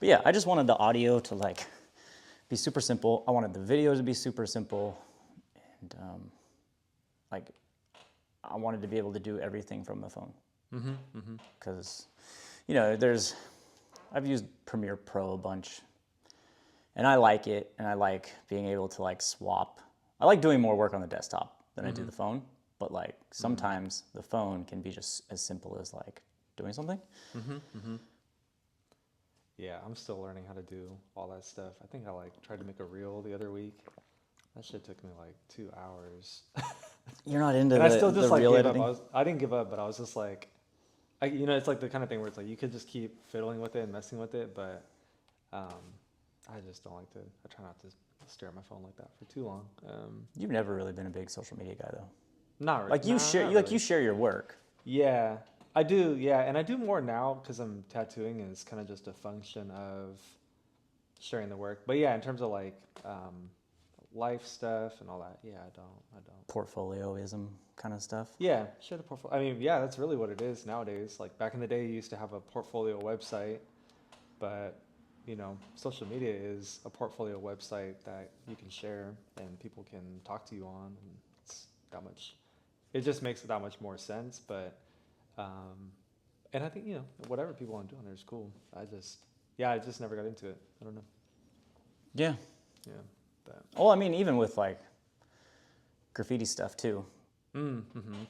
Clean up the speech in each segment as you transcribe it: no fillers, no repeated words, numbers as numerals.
But yeah, I just wanted the audio to like be super simple. I wanted the video to be super simple, and like I wanted to be able to do everything from the phone. Because you know, I've used Premiere Pro a bunch, and I like it, and I like being able to like swap. I like doing more work on the desktop than I do the phone, but like sometimes the phone can be just as simple as like doing something. Yeah, I'm still learning how to do all that stuff. I think I like tried to make a reel the other week. That shit took me like 2 hours. You're not into And I still just like reel gave editing? up. I didn't give up, but I was just like, you know, it's like the kind of thing where it's like you could just keep fiddling with it and messing with it, but I just don't like to. I try not to stare at my phone like that for too long. You've never really been a big social media guy though. Not really. Like you you share your work. Yeah, I do. Yeah, and I do more now because I'm tattooing, and it's kind of just a function of sharing the work. But yeah, in terms of like life stuff and all that, yeah, I don't. Portfolioism kind of stuff. Yeah, share the portfolio. I mean, yeah, that's really what it is nowadays. Like back in the day, you used to have a portfolio website, but you know, social media is a portfolio website that you can share and people can talk to you on, and it's that much. It just makes it that much more sense. But and I think, you know, whatever people want to do on there is cool. I just never got into it. I don't know. Yeah. Yeah. But. Well, I mean, even with like graffiti stuff too.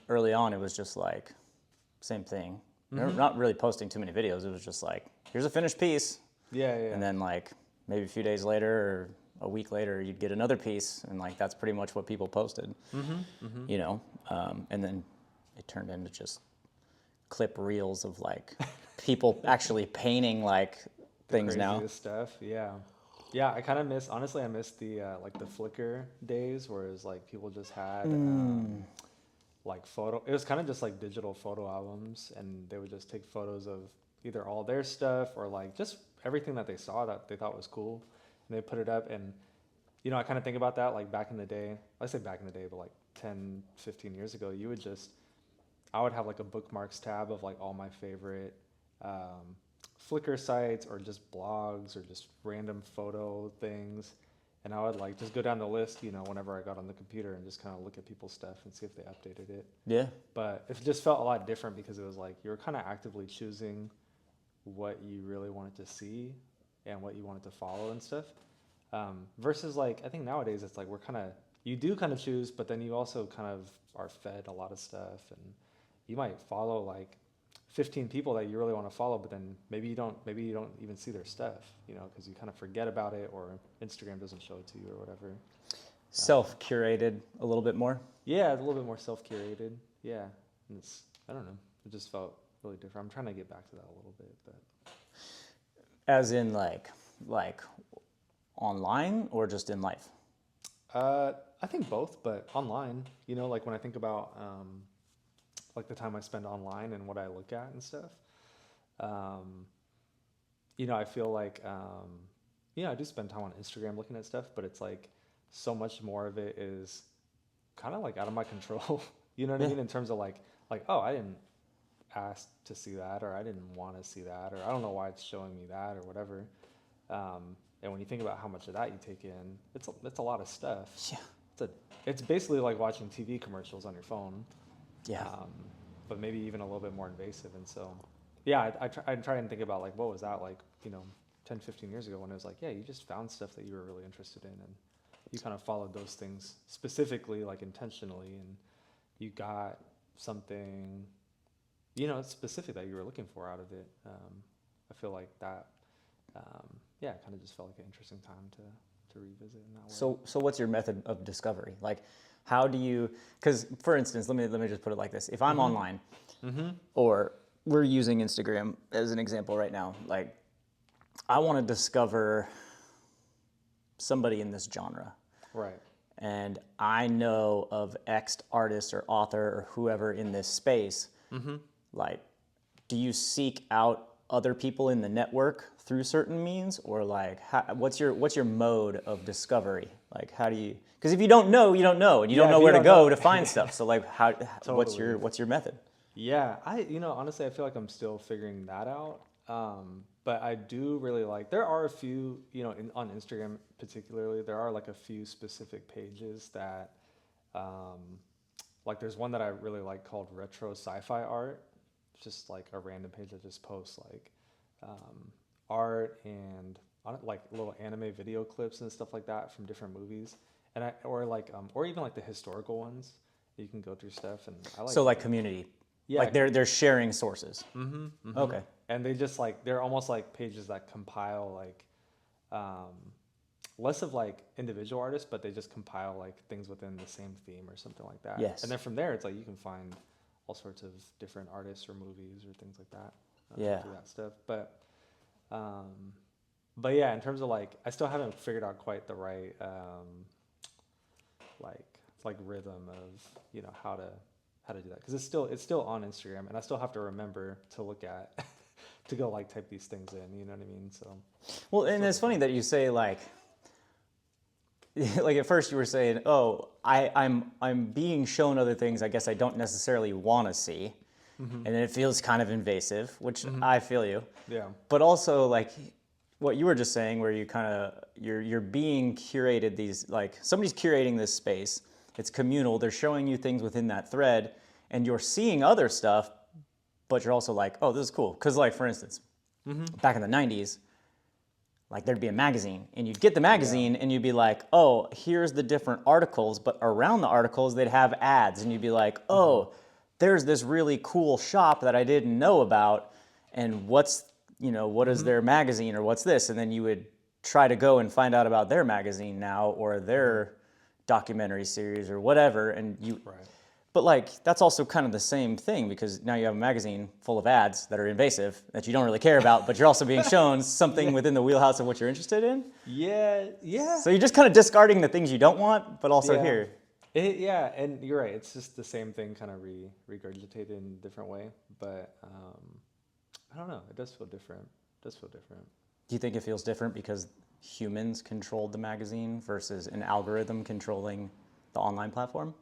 Early on, it was just like same thing. Not really posting too many videos. It was just like, here's a finished piece. Yeah. And then like maybe a few days later or a week later, you'd get another piece, and like that's pretty much what people posted. You know, and then it turned into just clip reels of like people actually painting like things now. Stuff, yeah. Yeah, I kind of miss. Honestly, I miss the like the Flickr days, where it was like people just had like photo. It was kind of just like digital photo albums, and they would just take photos of either all their stuff or like just everything that they saw that they thought was cool, and they put it up. And you know, I kind of think about that like back in the day. I say back in the day, but like 10, 15 years ago, I would have like a bookmarks tab of like all my favorite Flickr sites or just blogs or just random photo things, and I would like just go down the list, you know, whenever I got on the computer and just kind of look at people's stuff and see if they updated it. Yeah. But it just felt a lot different because it was like you were kind of actively choosing what you really wanted to see and what you wanted to follow and stuff. Versus like I think nowadays it's like you do kind of choose, but then you also kind of are fed a lot of stuff, and you might follow like 15 people that you really want to follow, but then maybe you don't even see their stuff, you know, because you kind of forget about it, or Instagram doesn't show it to you or whatever. Self-curated a little bit more. Yeah, a little bit more self-curated. Yeah, and I don't know. It just felt really different. I'm trying to get back to that a little bit, but. As in like online or just in life? I think both, but online. You know, like when I think about like the time I spend online and what I look at and stuff. You know, I feel like you know, I do spend time on Instagram looking at stuff, but it's like so much more of it is kind of like out of my control. You know what I mean? In terms of like oh, I didn't ask to see that, or I didn't want to see that, or I don't know why it's showing me that, or whatever. And when you think about how much of that you take in, it's a lot of stuff. Yeah. It's basically like watching TV commercials on your phone. Yeah. But maybe even a little bit more invasive. And so, yeah, I try and think about like, what was that like, you know, 10, 15 years ago when it was like, yeah, you just found stuff that you were really interested in, and you kind of followed those things specifically, like intentionally, and you got something, you know, specific that you were looking for out of it. I feel like that, yeah, it kind of just felt like an interesting time to revisit in that way. So what's your method of discovery? Like, how do you? Because for instance, let me just put it like this: if I'm online, or we're using Instagram as an example right now, like, I want to discover somebody in this genre, right? And I know of X artist or author or whoever in this space. Like, do you seek out other people in the network through certain means, or like what's your mode of discovery? Like, how do you? Because if you don't know, you don't know, and you don't know where to go to find stuff. So like, Totally. what's your method? Yeah, honestly, I feel like I'm still figuring that out. But I do really like, there are a few, on Instagram particularly, there are like a few specific pages that, like there's one that I really like called Retro Sci-Fi Art. It's just like a random page that just posts like art and like little anime video clips and stuff like that from different movies. Or even like the historical ones. You can go through stuff, and I like. So like community, Yeah, like they're sharing sources. Mm-hmm. Okay. And they just like, they're almost like pages that compile like less of like individual artists, but they just compile like things within the same theme or something like that. Yes. And then from there, it's like you can find all sorts of different artists or movies or things like that. Yeah. Through that stuff. But yeah, in terms of like, I still haven't figured out quite the right like rhythm of how to do that, because it's still on Instagram, and I still have to remember to look at to go like type these things in. You know what I mean? So. Well, and it's funny that you say like at first you were saying, oh, I'm being shown other things I guess I don't necessarily want to see, and it feels kind of invasive, which I feel you. Yeah. But also like what you were just saying, where you kind of you're being curated, these like somebody's curating this space. It's communal. They're showing you things within that thread, and you're seeing other stuff, but you're also like, oh, this is cool. Because like for instance, back in the 90s, like there'd be a magazine, and you'd get the magazine, and you'd be like, oh, here's the different articles, but around the articles they'd have ads, and you'd be like, oh, there's this really cool shop that I didn't know about, and what is their magazine, or what's this? And then you would try to go and find out about their magazine now, or their documentary series or whatever, and but like that's also kind of the same thing, because now you have a magazine full of ads that are invasive that you don't really care about, but you're also being shown something within the wheelhouse of what you're interested in. Yeah. So you're just kind of discarding the things you don't want, but also here. And you're right. It's just the same thing kind of regurgitated in a different way, but I don't know. It does feel different. Do you think it feels different because humans controlled the magazine versus an algorithm controlling the online platform?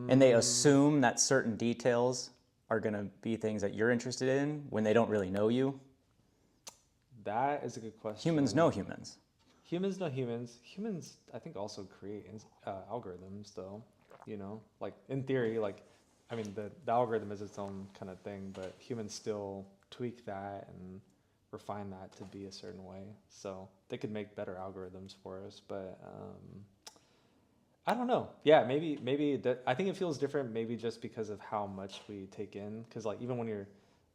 And they assume that certain details are going to be things that you're interested in when they don't really know you? That is a good question. Humans know humans. Humans know humans. Humans, I think, also create algorithms, though. Like in theory, like, I mean, the algorithm is its own kind of thing, but humans still tweak that and refine that to be a certain way. So they could make better algorithms for us, but I don't know. Yeah, maybe that. I think it feels different, maybe just because of how much we take in. Because like even when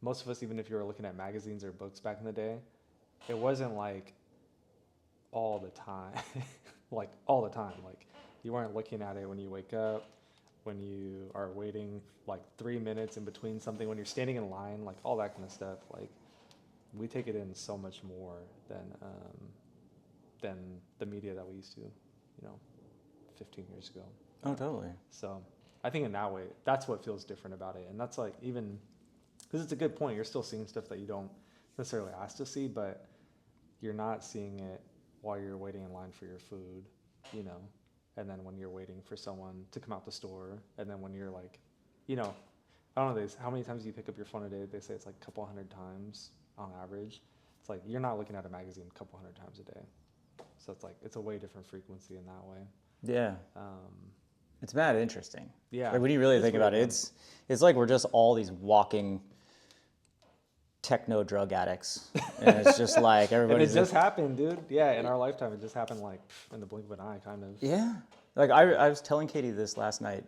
most of us, even if you were looking at magazines or books back in the day, it wasn't like all the time, like all the time. Like you weren't looking at it when you wake up, when you are waiting like 3 minutes in between something, when you're standing in line, like all that kind of stuff. Like we take it in so much more than the media that we used to, 15 years ago. Oh, totally. So I think in that way, that's what feels different about it. And that's like, even, because it's a good point, you're still seeing stuff that you don't necessarily ask to see, but you're not seeing it while you're waiting in line for your food, and then when you're waiting for someone to come out the store, and then when you're like, I don't know, how many times do you pick up your phone a day? They say it's like a couple hundred times on average. It's like you're not looking at a magazine a couple hundred times a day. So it's like, it's a way different frequency in that way. Yeah. It's mad interesting. Yeah. Like when you really think about it, it's like we're just all these walking techno drug addicts. And it's just like everybody's... And it just happened, dude. Yeah, in our lifetime, it just happened like in the blink of an eye, kind of. Yeah. Like I was telling Katie this last night.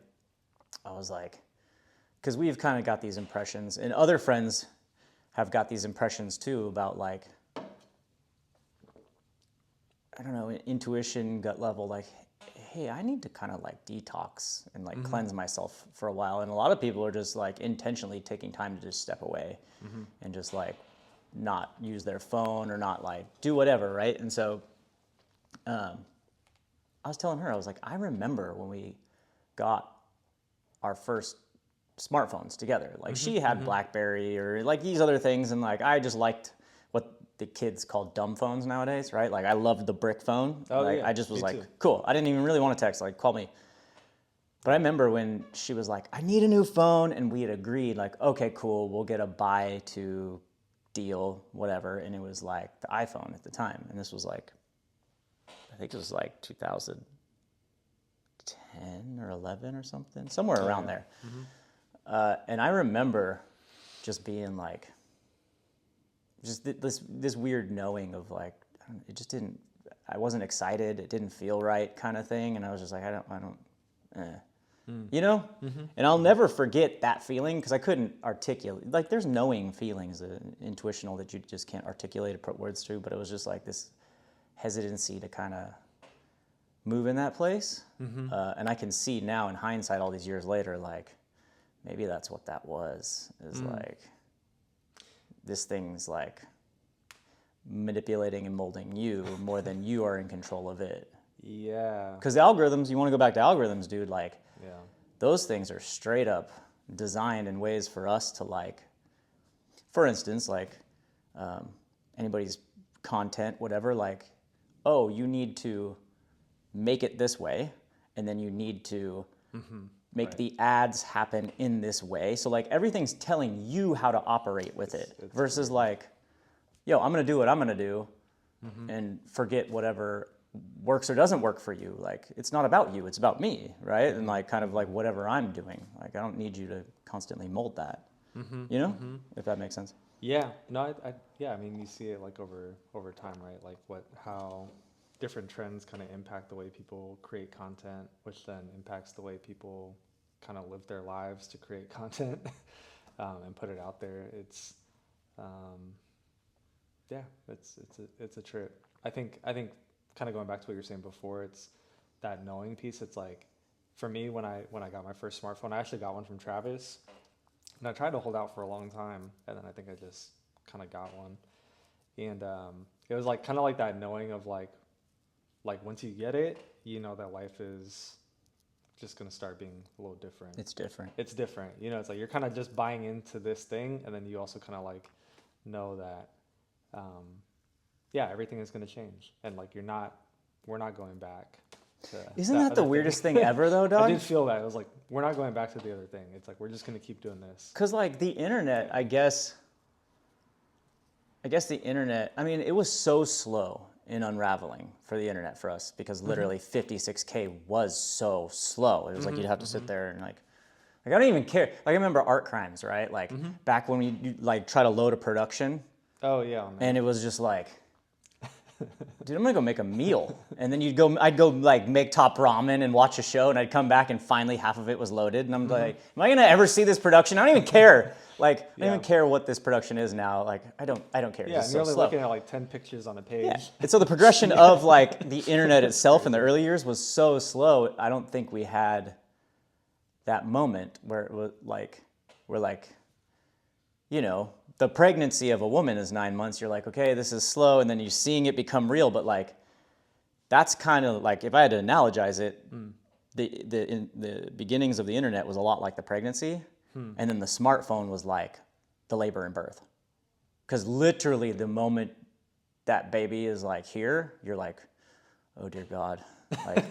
I was like, because we've kind of got these impressions, and other friends have got these impressions too about like, I don't know, intuition, gut level, like, hey, I need to kind of like detox and like cleanse myself for a while. And a lot of people are just like intentionally taking time to just step away and just like not use their phone or not like do whatever, right? And so I was telling her, I was like, I remember when we got our first smartphones together. Like she had BlackBerry or like these other things, and like I just liked what the kids call dumb phones nowadays, right? Like I loved the brick phone. Oh, like yeah, I just was like, too. cool. I didn't even really want to text, like call me. But I remember when she was like, I need a new phone, and we had agreed like, okay, cool, we'll get a buy to deal, whatever, and it was like the iPhone at the time, and this was like, I think it was like 2010 or 11 or something, somewhere around there. And I remember just being like, just this weird knowing of like, it just didn't, I wasn't excited, it didn't feel right kind of thing, and I was just like, you know? And I'll never forget that feeling, because I couldn't articulate, like there's knowing feelings, intuitional, that you just can't articulate or put words to, but it was just like this hesitancy to kind of move in that place. And I can see now in hindsight, all these years later, like maybe that's what that was, is like, this thing's like manipulating and molding you more than you are in control of it. Yeah. Because the algorithms, you want to go back to algorithms, dude, like, Yeah. those things are straight up designed in ways for us to like, for instance, like anybody's content, whatever, like, oh, you need to make it this way, and then you need to make the ads happen in this way. So like everything's telling you how to operate with it, versus like, yo, I'm going to do what I'm going to do and forget whatever works or doesn't work for you. Like, it's not about you, it's about me, right? And like kind of like whatever I'm doing, like I don't need you to constantly mold that, you know, if that makes sense. Yeah, no, yeah, I mean, you see it like over time, right? Like how different trends kind of impact the way people create content, which then impacts the way people kind of live their lives to create content and put it out there. It's, yeah, it's a trip. I think kind of going back to what you were saying before, it's that knowing piece. It's like, for me, when I got my first smartphone, I actually got one from Travis. And I tried to hold out for a long time, and then I think I just kind of got one. And it was like kind of like that knowing of like once you get it, you know that life is just gonna start being a little different. It's different. It's different. You know, it's like you're kind of just buying into this thing, and then you also kind of like know that, yeah, everything is gonna change, and like we're not going back. Isn't that the weirdest thing ever, though, dog? I did feel that. It was like, we're not going back to the other thing. It's like, we're just going to keep doing this. Because, like, the internet, I guess the internet, I mean, it was so slow in unraveling for the internet for us, because literally 56K was so slow. It was like you'd have to sit there and, like, I don't even care. Like, I remember Art Crimes, right? Like, back when you like, try to load a production. Oh, yeah. Man. And it was just like, dude, I'm gonna go make a meal. And then I'd go like make top ramen and watch a show, and I'd come back and finally half of it was loaded. And I'm like, am I gonna ever see this production? I don't even care. Like, I don't even care what this production is now. Like, I don't care. Yeah, it's you're so only slow. looking at like 10 pictures on a page. Yeah. And so the progression of like the internet itself in the early years was so slow. I don't think we had that moment where it was like, we're like, you know, the pregnancy of a woman is 9 months. You're like, okay, this is slow, and then you're seeing it become real. But like, that's kind of like, if I had to analogize it, the beginnings of the internet was a lot like the pregnancy, and then the smartphone was like the labor and birth. Because literally, the moment that baby is like here, you're like, oh dear God, like,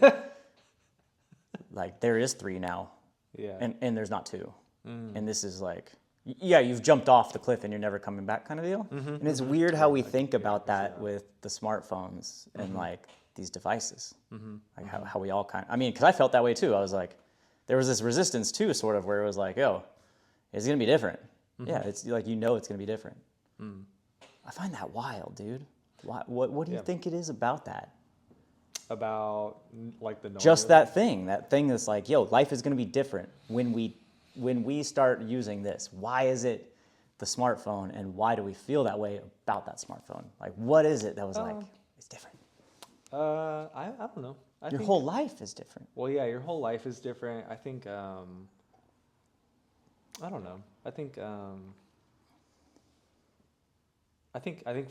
like there is 3 now, and there's not 2, and this is like. Yeah, you've jumped off the cliff and you're never coming back, kind of deal. And it's weird how we think about that with the smartphones and like these devices. Like how we all kind of, I mean, because I felt that way too. I was like, there was this resistance too, sort of, where it was like, yo, it's going to be different. Yeah, it's like, you know, it's going to be different. I find that wild, dude. What do you think it is about that? About like the just that thing that's like, yo, life is going to be different when we start using this. Why is it the smartphone, and why do we feel that way about that smartphone? Like, what is it that was like, it's different? I don't know. I think whole life is different. Well, yeah, your whole life is different. I think, I don't know. I think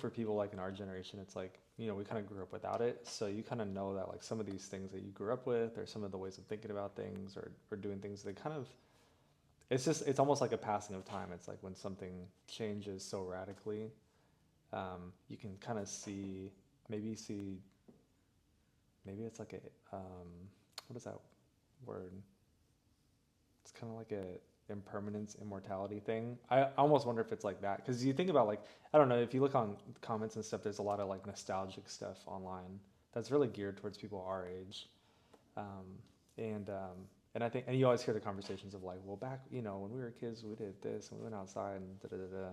for people like in our generation, it's like, you know, we kind of grew up without it. So you kind of know that like some of these things that you grew up with, or some of the ways of thinking about things or doing things, they kind of, it's almost like a passing of time. It's like when something changes so radically, you can kind of maybe it's like a, what is that word? It's kind of like impermanence, immortality thing. I almost wonder if it's like that, because you think about like, I don't know, if you look on comments and stuff, there's a lot of like nostalgic stuff online that's really geared towards people our age. Um, and I think, and you always hear the conversations of like, well, back, you know, when we were kids, we did this and we went outside and da da da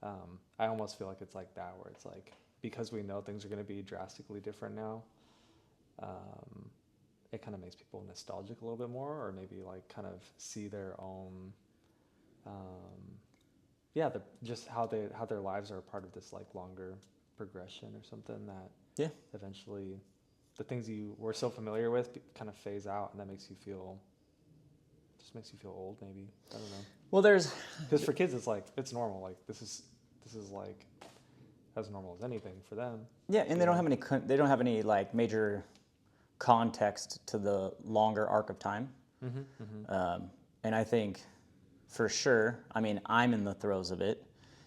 da. I almost feel like it's like that, where it's like, because we know things are going to be drastically different now, it kind of makes people nostalgic a little bit more, or maybe like kind of see their own, just how their lives are a part of this like longer progression or something, that Yeah. eventually the things you were so familiar with kind of phase out, and that makes you feel old, maybe. I don't know. Well, there's Because for kids, it's like, it's normal. Like this is like as normal as anything for them. yeah, and they don't have any like major context to the longer arc of time. And I think for sure, I mean, I'm in the throes of it.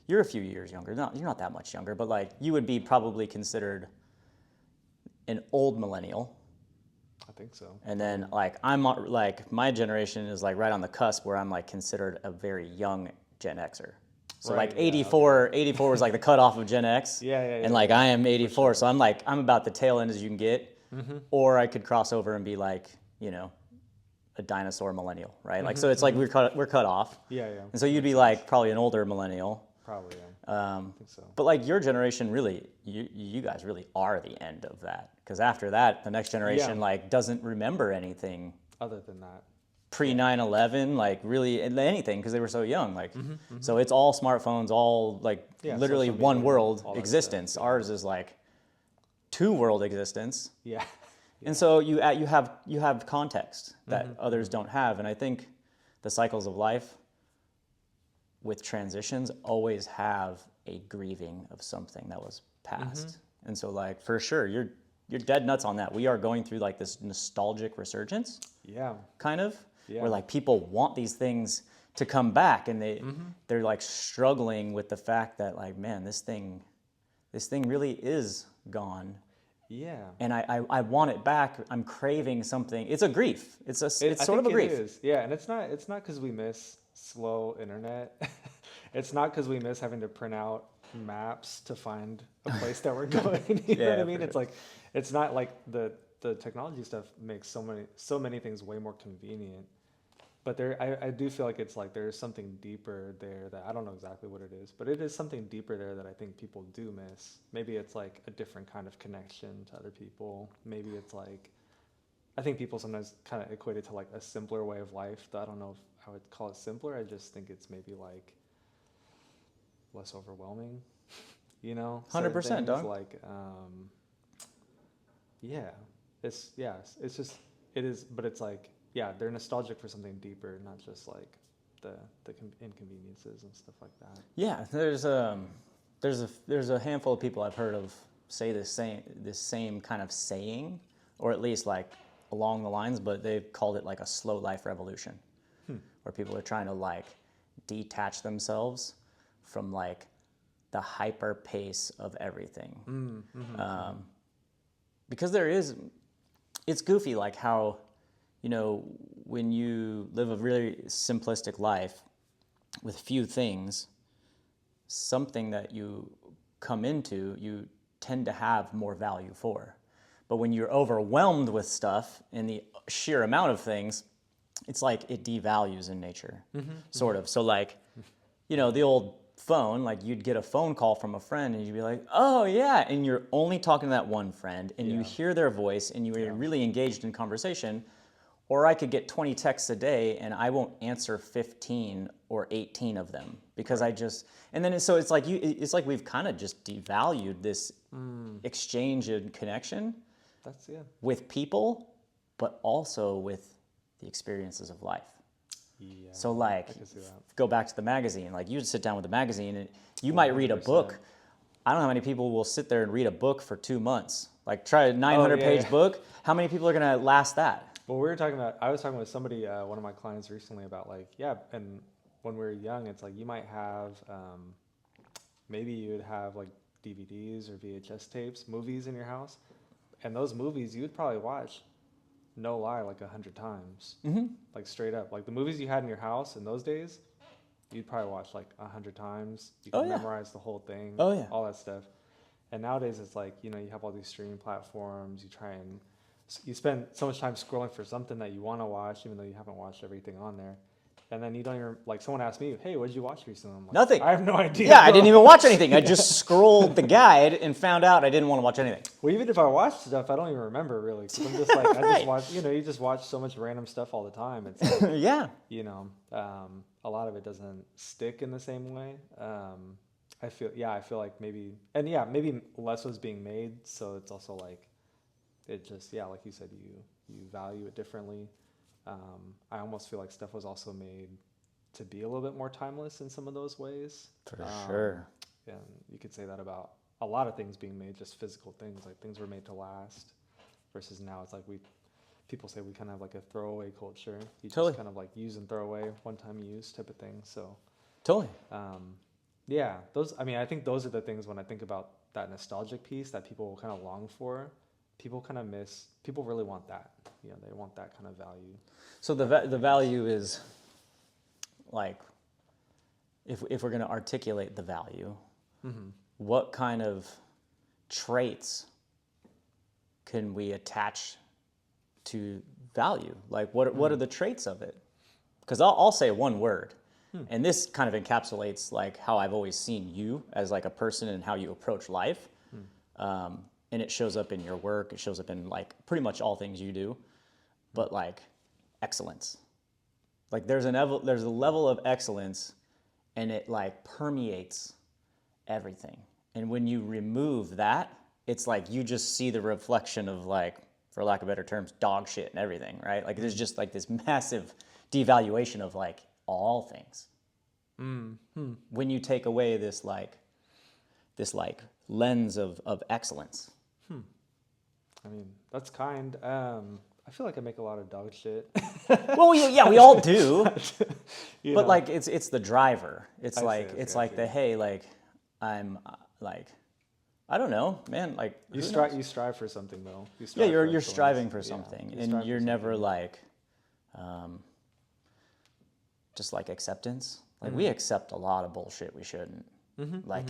You're a few years younger. No, you're not that much younger, but like you would be probably considered an old millennial. I think so. And then like like my generation is like right on the cusp where I'm like considered a very young Gen Xer. So Right, like yeah, 84 was like the cutoff of Gen X. Yeah. And like I am 84, so I'm about the tail end as you can get. Or I could cross over and be like, you know, a dinosaur millennial, right? Like so it's like we're cut off. Yeah. And so you'd be like probably an older millennial. Probably, yeah. I think so. But like your generation really, you guys really are the end of that. Because after that, the next generation like doesn't remember anything Other than that. pre 9/11, like really anything, because they were so young. Like so it's all smartphones, all like literally social one media, world all that existence. stuff, Ours is like two world existence. Yeah. And so you have context that others don't have. And I think the cycles of life with transitions always have a grieving of something that was past. And so like for sure you're dead nuts on that. We are going through like this nostalgic resurgence. Yeah. Kind of. Yeah. Where like people want these things to come back, and they're like struggling with the fact that like, man, this thing really is gone. Yeah. And I want it back. I'm craving something. It's a grief. It's sort of a grief. It is. Yeah, and it's not because we miss slow internet. It's not because we miss having to print out maps to find a place that we're going. You know what I mean? It's like, it's not like the technology stuff makes so many things way more convenient. But I do feel like it's like there's something deeper there that I don't know exactly what it is, but it is something deeper there that I think people do miss. Maybe it's like a different kind of connection to other people. Maybe it's like, I think people sometimes kind of equate it to like a simpler way of life. I don't know if I would call it simpler. I just think it's maybe like less overwhelming, you know? 100%, dog. Like, it's just, it is, but it's like, yeah, they're nostalgic for something deeper, not just like the inconveniences and stuff like that. Yeah, there's a handful of people I've heard of say this same kind of saying, or at least like along the lines, but they've called it like a slow life revolution, where people are trying to like detach themselves from like the hyper pace of everything. Because it's goofy like how, you know, when you live a really simplistic life with few things, something that you come into, you tend to have more value for. But when you're overwhelmed with stuff and the sheer amount of things, it's like it devalues in nature, sort of. So like, you know, the old phone, like you'd get a phone call from a friend and you'd be like, oh yeah, and you're only talking to that one friend and you hear their voice and you're really engaged in conversation. Or I could get 20 texts a day and I won't answer 15 or 18 of them because and then so it's like we've kind of just devalued this exchange and connection with people, but also with the experiences of life. Yeah, so like, go back to the magazine. Like you'd sit down with the magazine and you might read a book. I don't know how many people will sit there and read a book for 2 months. Like try a 900-page book. How many people are gonna last that? Well, I was talking with somebody, one of my clients recently about like, and when we were young, it's like you might have, maybe you would have like DVDs or VHS tapes, movies in your house. And those movies you would probably watch no lie, like 100 times, like straight up. Like the movies you had in your house in those days, you'd probably watch like 100 times. You could memorize the whole thing, all that stuff. And nowadays it's like, you know, you have all these streaming platforms. You spend so much time scrolling for something that you want to watch, even though you haven't watched everything on there. And then you don't even, like, someone asked me, hey, what did you watch recently? I'm like, nothing. I have no idea. Yeah, bro. I didn't even watch anything. I just scrolled the guide and found out I didn't want to watch anything. Well, even if I watched stuff, I don't even remember really. Cause I'm just like, I just watch, you know, you just watch so much random stuff all the time. It's like, yeah. You know, a lot of it doesn't stick in the same way. I feel like maybe less was being made. So it's also like, it just, like you said, you value it differently. I almost feel like stuff was also made to be a little bit more timeless in some of those ways. For sure. And you could say that about a lot of things being made, just physical things, like things were made to last, versus now it's like people say we kind of have like a throwaway culture. You just kind of like use and throw away, one-time use type of thing. So totally. I think those are the things when I think about that nostalgic piece that people kind of long for. People kind of miss. People really want that. You know, they want that kind of value. So the value is like, if we're going to articulate the value, what kind of traits can we attach to value? Like, what are the traits of it? Because I'll say one word, and this kind of encapsulates like how I've always seen you as like a person and how you approach life. And it shows up in your work. It shows up in like pretty much all things you do, but like excellence. Like there's a level of excellence, and it like permeates everything. And when you remove that, it's like you just see the reflection of, like, for lack of better terms, dog shit and everything, right? Like there's just like this massive devaluation of like all things. When you take away this lens of excellence. I mean, that's kind. I feel like I make a lot of dog shit. Well, yeah, we all do. But like, it's the driver. It's hey, like, I'm like, I don't know, man. Like, you strive for something though. You're striving for something, and you're never like, just like acceptance. Like we accept a lot of bullshit we shouldn't. Like.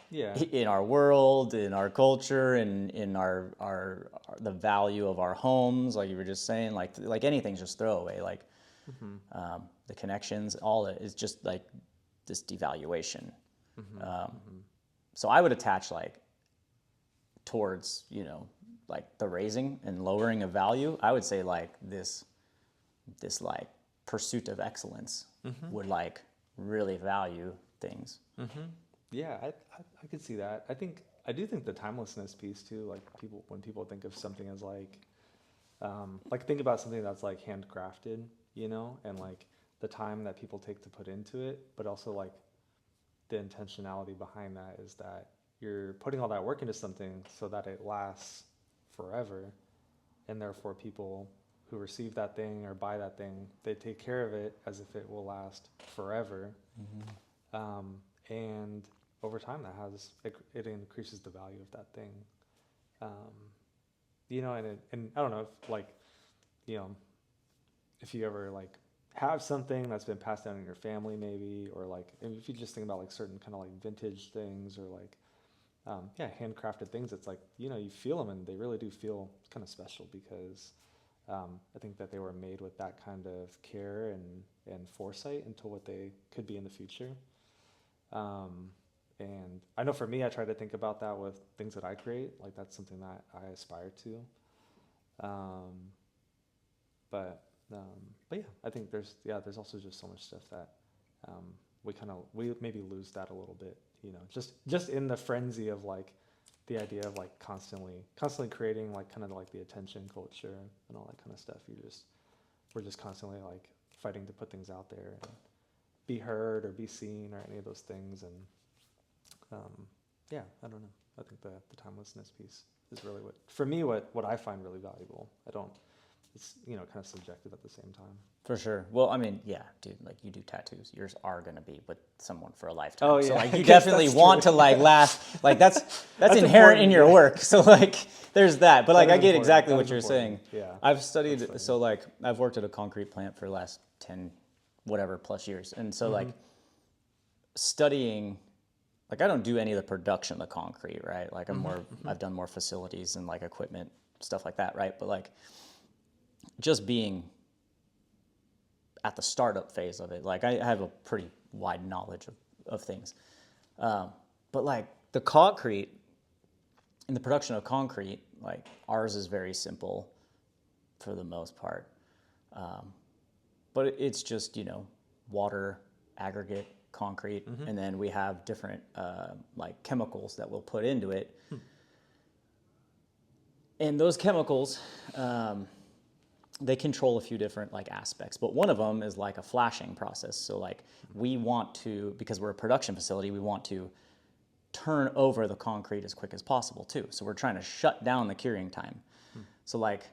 Yeah. In our world, in our culture, in our the value of our homes, like you were just saying, like anything's just throwaway. Like the connections, all that is just like this devaluation. So I would attach like towards, you know, like the raising and lowering of value. I would say like this like pursuit of excellence would like really value things. Yeah, I could see that. I do think the timelessness piece too, like when people think of something as like think about something that's like handcrafted, you know, and like the time that people take to put into it, but also like the intentionality behind that is that you're putting all that work into something so that it lasts forever, and therefore people who receive that thing or buy that thing, they take care of it as if it will last forever. And over time it increases the value of that thing. You know, and I don't know if like, you know, if you ever like have something that's been passed down in your family maybe, or like if you just think about like certain kind of like vintage things or like handcrafted things, it's like, you know, you feel them and they really do feel kind of special because I think that they were made with that kind of care and foresight into what they could be in the future. And I know for me, I try to think about that with things that I create. Like that's something that I aspire to. But yeah, I think there's also just so much stuff that we maybe lose that a little bit, you know, just in the frenzy of like the idea of like constantly creating like kind of like the attention culture and all that kind of stuff. We're just constantly like fighting to put things out there and be heard or be seen or any of those things. And I don't know. I think the timelessness piece is really what I find really valuable. it's, you know, kind of subjective at the same time. For sure. Well, I mean, yeah, dude, like you do tattoos. Yours are going to be with someone for a lifetime. Oh, So yeah. like I you guess definitely that's want true. to like last, like that's inherent important, in your yeah. work. So like there's that. But like That I is get important. exactly That what is you're important. saying. Yeah. I've That's studied, funny. so like I've worked at a concrete plant for the last 10 whatever plus years. And so like studying, like I don't do any of the production of the concrete, right? Like I'm more, I've done more facilities and like equipment, stuff like that, right? But like just being at the startup phase of it, like I have a pretty wide knowledge of things. But like the concrete, in the production of concrete, like ours is very simple for the most part. But it's just, you know, water, aggregate, concrete, and then we have different like chemicals that we'll put into it. And those chemicals, they control a few different like aspects, but one of them is like a flashing process. So like we want to, because we're a production facility, we want to turn over the concrete as quick as possible too. So we're trying to shut down the curing time. So like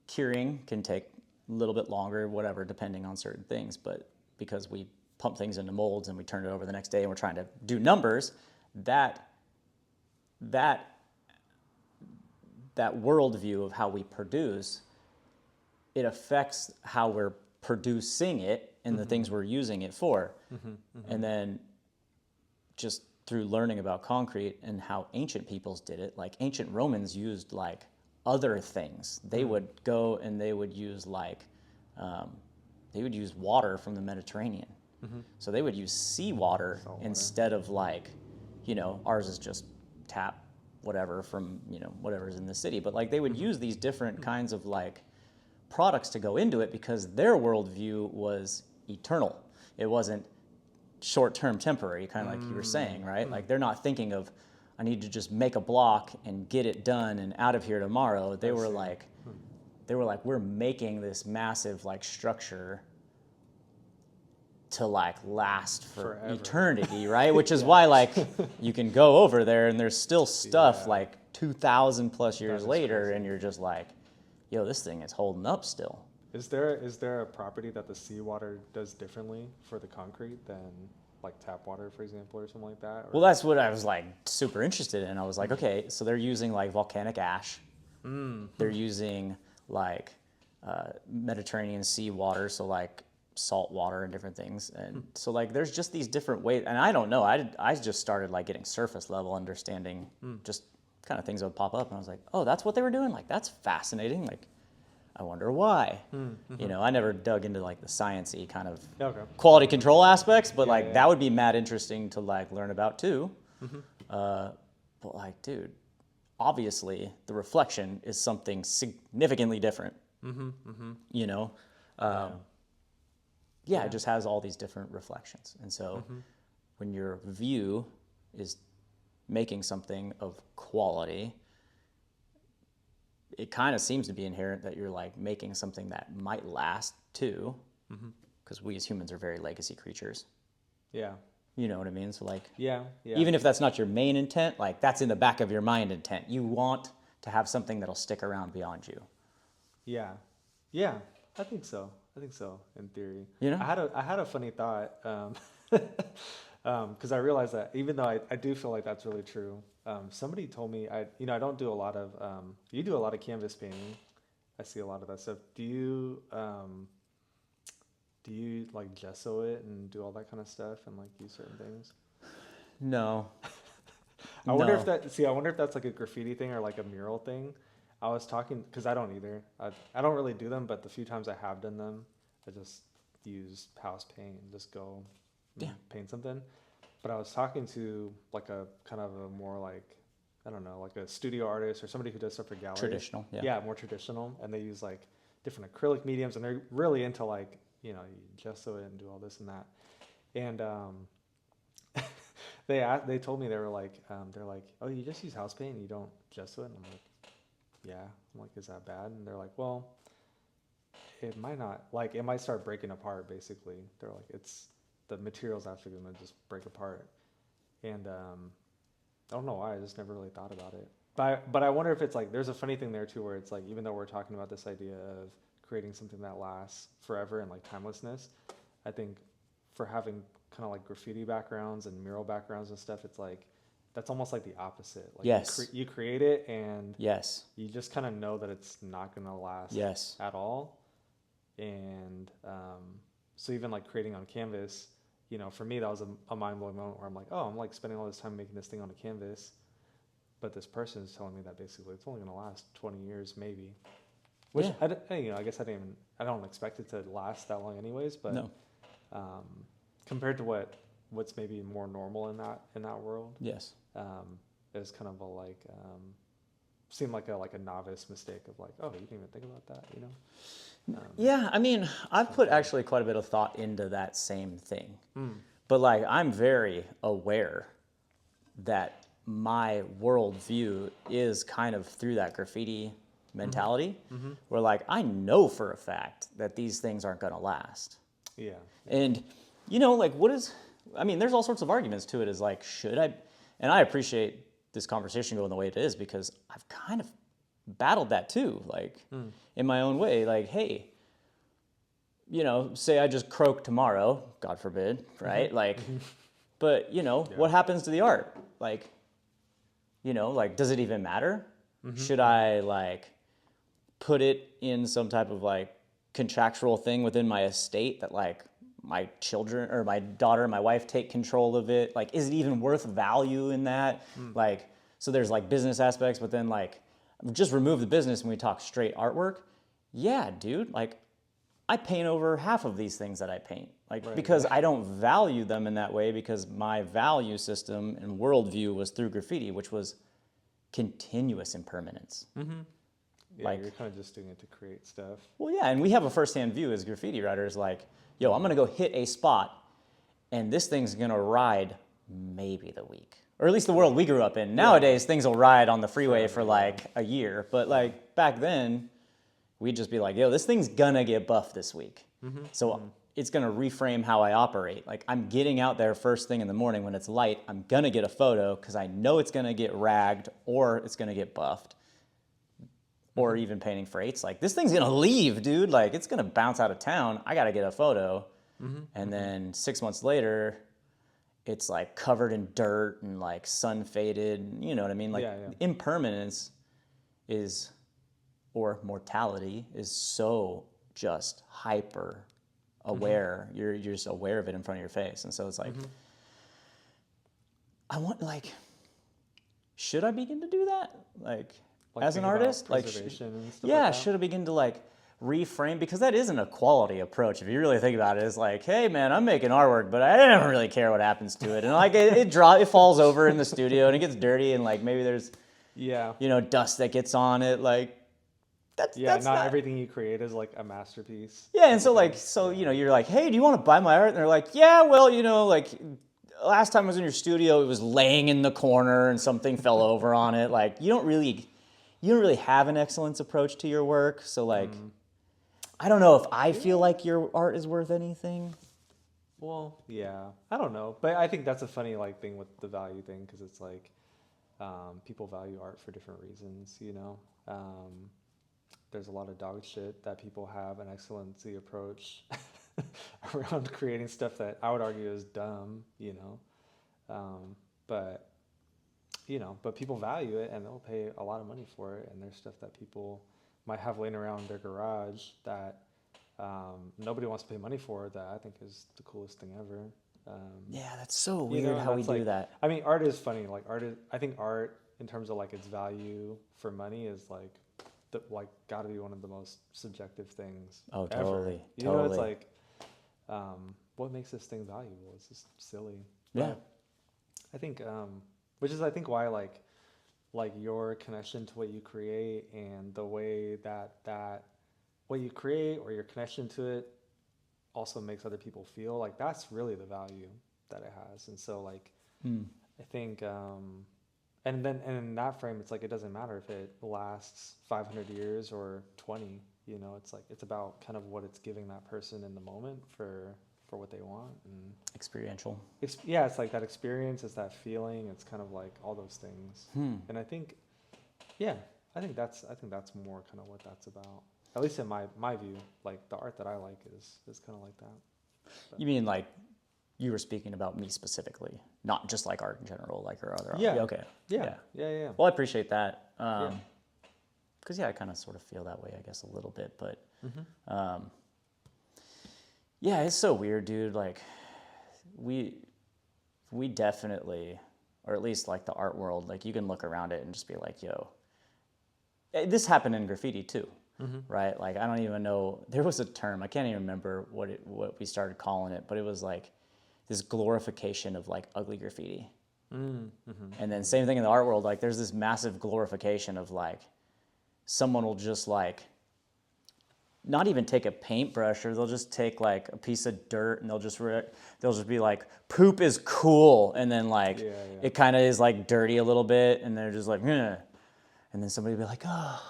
curing can take a little bit longer, whatever, depending on certain things, but because we pump things into molds and we turn it over the next day and we're trying to do numbers, that worldview of how we produce, it affects how we're producing it and the things we're using it for. And then just through learning about concrete and how ancient peoples did it, like ancient Romans used like other things. They would go and they would use like, they would use water from the Mediterranean. So they would use seawater instead of like, you know, ours is just tap whatever from, you know, whatever's in the city. But like they would use these different kinds of like products to go into it because their worldview was eternal. It wasn't short-term temporary, kind of like you were saying, right? Like they're not thinking of, I need to just make a block and get it done and out of here tomorrow. They were like, we're making this massive like structure to like last for Forever. eternity, right? Which is why like you can go over there and there's still stuff like 2,000 plus years later, crazy. and you're just like, yo, this thing is holding up still. Is there a property that the seawater does differently for the concrete than like tap water, for example, or something like that? Or? Well, that's what I was like super interested in. I was like, okay, so they're using like volcanic ash. They're using like Mediterranean sea water, so like salt water and different things. And so like there's just these different ways. And I don't know, I just started like getting surface level understanding, just kind of things that would pop up. And I was like, oh, that's what they were doing? Like, that's fascinating. Like, I wonder why. You know, I never dug into like the sciencey kind of quality control aspects, but like that would be mad interesting to like learn about too. But like, dude, obviously the reflection is something significantly different. You know, it just has all these different reflections, and so when your view is making something of quality, it kind of seems to be inherent that you're like making something that might last too, because we as humans are very legacy creatures. Yeah. You know what I mean? So like, Yeah. even if that's not your main intent, like that's in the back of your mind intent. You want to have something that'll stick around beyond you. Yeah, I think so. In theory, You know? I had a funny thought, because I realized that even though I do feel like that's really true, somebody told me I don't do a lot of you do a lot of canvas painting. I see a lot of that stuff. Do you like gesso it and do all that kind of stuff and like use certain things? No. I wonder if that's like a graffiti thing or like a mural thing. I was talking, because I don't either. I don't really do them, but the few times I have done them, I just use house paint and just go paint something. But I was talking to like a kind of a more like, I don't know, like a studio artist or somebody who does stuff for galleries. Traditional, yeah. Yeah, more traditional. And they use like different acrylic mediums, and they're really into like, you gesso it and do all this and that. And they told me, they were like, oh, you just use house paint and you don't gesso it? And I'm like, yeah. I'm like, is that bad? And they're like, well, it might not, like, it might start breaking apart, basically. They're like, the material's actually going to just break apart. And I don't know why, I just never really thought about it. But I wonder if it's like, there's a funny thing there too, where it's like, even though we're talking about this idea of creating something that lasts forever and like timelessness. I think for having kind of like graffiti backgrounds and mural backgrounds and stuff, it's like that's almost like the opposite. Like Yes. you create it and Yes. you just kind of know that it's not gonna last Yes. at all. And so even like creating on canvas, you know, for me that was a mind-blowing moment where I'm like, oh, I'm like spending all this time making this thing on a canvas, but this person is telling me that basically it's only gonna last 20 years maybe. Which you know, I guess I don't expect it to last that long anyways, but No. Compared to what's maybe more normal in that world, Yes. it was kind of a like seemed like a novice mistake of like, oh, you didn't even think about that, you know? Yeah, I mean, I've put actually quite a bit of thought into that same thing. But like, I'm very aware that my worldview is kind of through that graffiti mentality, where like, I know for a fact that these things aren't gonna last. Yeah. And, you know, like, there's all sorts of arguments to it, is like, should I, and I appreciate this conversation going the way it is, because I've kind of battled that too, like in my own way, like, hey, you know, say I just croak tomorrow, God forbid, right? Like, but you know, what happens to the art? Like, you know, like, does it even matter? Should I like put it in some type of like contractual thing within my estate that like my children or my daughter and my wife take control of it? Like, is it even worth value in that? Like, so there's like business aspects, but then like, just remove the business when we talk straight artwork. Yeah, dude, like, I paint over half of these things that I paint, like, because I don't value them in that way, because my value system and worldview was through graffiti, which was continuous impermanence. Yeah, like, you're kind of just doing it to create stuff. Well, yeah, and we have a firsthand view as graffiti writers, like, yo, I'm gonna go hit a spot, and this thing's gonna ride maybe the week. Or at least the world we grew up in. Nowadays, things will ride on the freeway for like a year. But like back then, we'd just be like, yo, this thing's gonna get buffed this week. So it's gonna reframe how I operate. Like, I'm getting out there first thing in the morning when it's light. I'm gonna get a photo because I know it's gonna get ragged or it's gonna get buffed. Or even painting freights. Like, this thing's gonna leave, dude. Like, it's gonna bounce out of town. I gotta get a photo. And then 6 months later, it's like covered in dirt and like sun faded, you know what I mean? Like, impermanence is, or mortality is so just hyper aware. You're just aware of it in front of your face. And so it's like, I want, like, should I begin to do that? Like as an artist? Like, yeah, should I begin to like reframe? Because that isn't a quality approach. If you really think about it, it's like, hey man, I'm making artwork, but I don't really care what happens to it. And like it falls over in the studio and it gets dirty, and like maybe there's you know, dust that gets on it. Like that's not everything you create is like a masterpiece. Yeah, and so like you know, you're like, hey, do you want to buy my art? And they're like, yeah, well, you know, like last time I was in your studio, it was laying in the corner and something fell over on it. Like you don't really have an excellence approach to your work. So like I don't know if I feel like your art is worth anything. Well, yeah, I don't know, but I think that's a funny like thing with the value thing, because it's like people value art for different reasons, you know. There's a lot of dog shit that people have an excellency approach around creating stuff that I would argue is dumb, you know. But people value it and they'll pay a lot of money for it. And there's stuff that people might have laying around their garage that nobody wants to pay money for, that I think is the coolest thing ever. Yeah, that's so weird, you know, how we do that. I mean, art is funny. Like I think art in terms of like its value for money is like got to be one of the most subjective things. Oh, ever. totally. You know, it's like, what makes this thing valuable? It's just silly. Yeah. But I think, which is I think why like your connection to what you create and the way that what you create or your connection to it also makes other people feel, like that's really the value that it has. And so like I think and in that frame, it's like it doesn't matter if it lasts 500 years or 20, you know. It's like it's about kind of what it's giving that person in the moment for what they want. And experiential. It's like that experience, it's that feeling, it's kind of like all those things. And I think that's more kind of what that's about. At least in my view, like the art that I like is kind of like that. You mean like you were speaking about me specifically, not just like art in general, like or other art? Yeah. Okay. Yeah. Well, I appreciate that. Yeah. Because I kind of sort of feel that way, I guess, a little bit. But yeah, it's so weird, dude. Like we definitely, or at least like the art world, like you can look around it and just be like, yo, this happened in graffiti too, right? Like I don't even know. There was a term, I can't even remember what we started calling it, but it was like this glorification of like ugly graffiti. And then same thing in the art world. Like there's this massive glorification of like someone will just like not even take a paintbrush, or they'll just take like a piece of dirt and they'll just be like, poop is cool, and then like it kind of is like dirty a little bit, and they're just like, eh. And then somebody will be like, oh,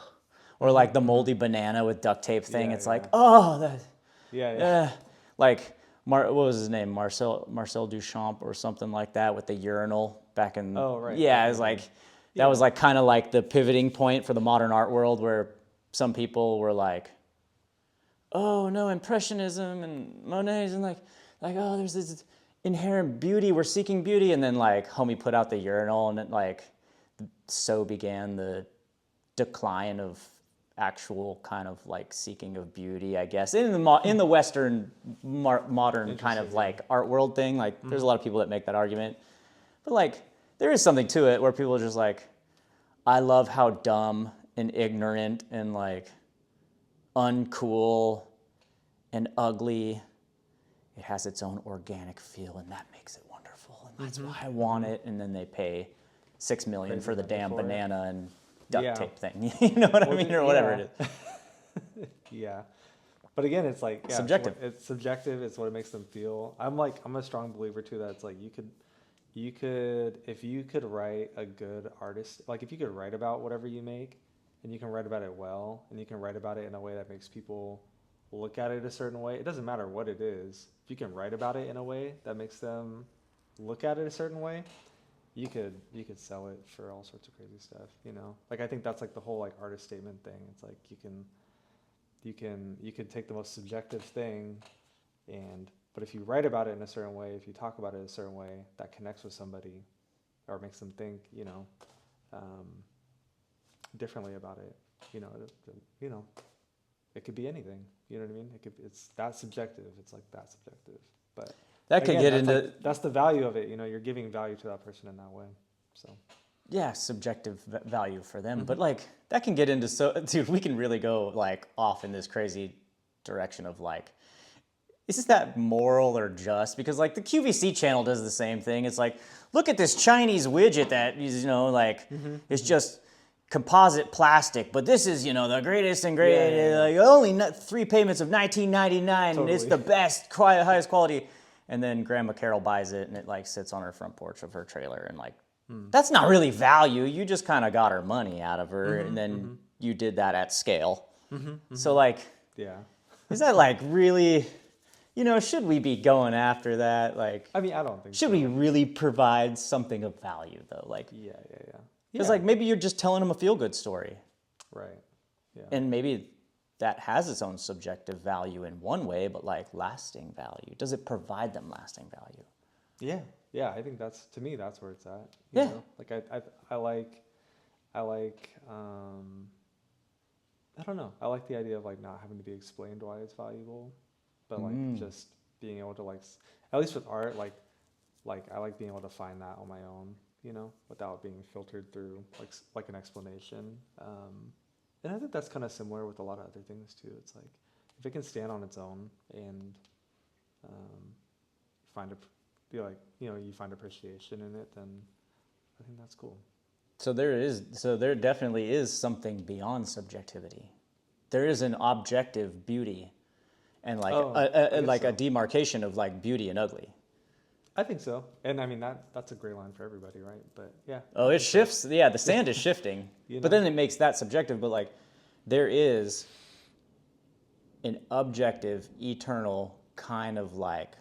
or like the moldy banana with duct tape thing. It's like, oh, that, like what was his name, Marcel Duchamp or something like that, with the urinal back in. Oh, right. Yeah, it was like that was like kind of like the pivoting point for the modern art world, where some people were like, oh no, Impressionism and Monet's, and like oh, there's this inherent beauty, we're seeking beauty, and then like homie put out the urinal, and it like so began the decline of actual kind of like seeking of beauty, I guess, in the Western modern kind of like art world thing. Like there's a lot of people that make that argument, but like there is something to it where people are just like, I love how dumb and ignorant and like uncool and ugly it has its own organic feel, and that makes it wonderful, and that's why I want it. And then they pay $6 million for the damn banana and duct tape thing. You know what I mean, or whatever it is. Yeah, but again, it's like subjective. It's subjective. It's what it makes them feel. I'm a strong believer too that it's like you could if you could write a good artist, like if you could write about whatever you make, and you can write about it well, and you can write about it in a way that makes people look at it a certain way. It doesn't matter what it is. If you can write about it in a way that makes them look at it a certain way, you could sell it for all sorts of crazy stuff, you know? Like I think that's like the whole like artist statement thing. It's like you can take the most subjective thing, but if you write about it in a certain way, if you talk about it a certain way that connects with somebody or makes them think, you know, differently about it, you know, it could be anything. You know what I mean? It's that subjective. It's like that subjective. But that could get into that's the value of it. You know, you're giving value to that person in that way. So yeah, subjective value for them. But like that can get into dude, we can really go like off in this crazy direction of like, is that moral or just? Because like the QVC channel does the same thing. It's like, look at this Chinese widget that is, you know, like it's just composite plastic, but this is, you know, the greatest and greatest, like only 3 payments of $19.99, and it's the best, highest quality. And then Grandma Carol buys it, and it like sits on her front porch of her trailer, and like, that's not really value. You just kind of got her money out of her, and then you did that at scale. So like, is that like really, you know, should we be going after that? Like, I mean, I don't think should we really provide something of value though? Like, Because like maybe you're just telling them a feel-good story. Right. Yeah. And maybe that has its own subjective value in one way, but like lasting value. Does it provide them lasting value? Yeah. Yeah. I think to me, that's where it's at. You know? Like I like, I don't know. I like the idea of like not having to be explained why it's valuable, but like just being able to like, at least with art, like I like being able to find that on my own, you know, without being filtered through like an explanation. And I think that's kind of similar with a lot of other things too. It's like if it can stand on its own and you find appreciation in it, then I think that's cool. So there definitely is something beyond subjectivity. There is an objective beauty, and like a demarcation of like beauty and ugly. I think so. And I mean, that's a great line for everybody, right? But yeah. Oh, it shifts. Yeah, the sand is shifting. You know? But then it makes that subjective. But like, there is an objective, eternal kind of like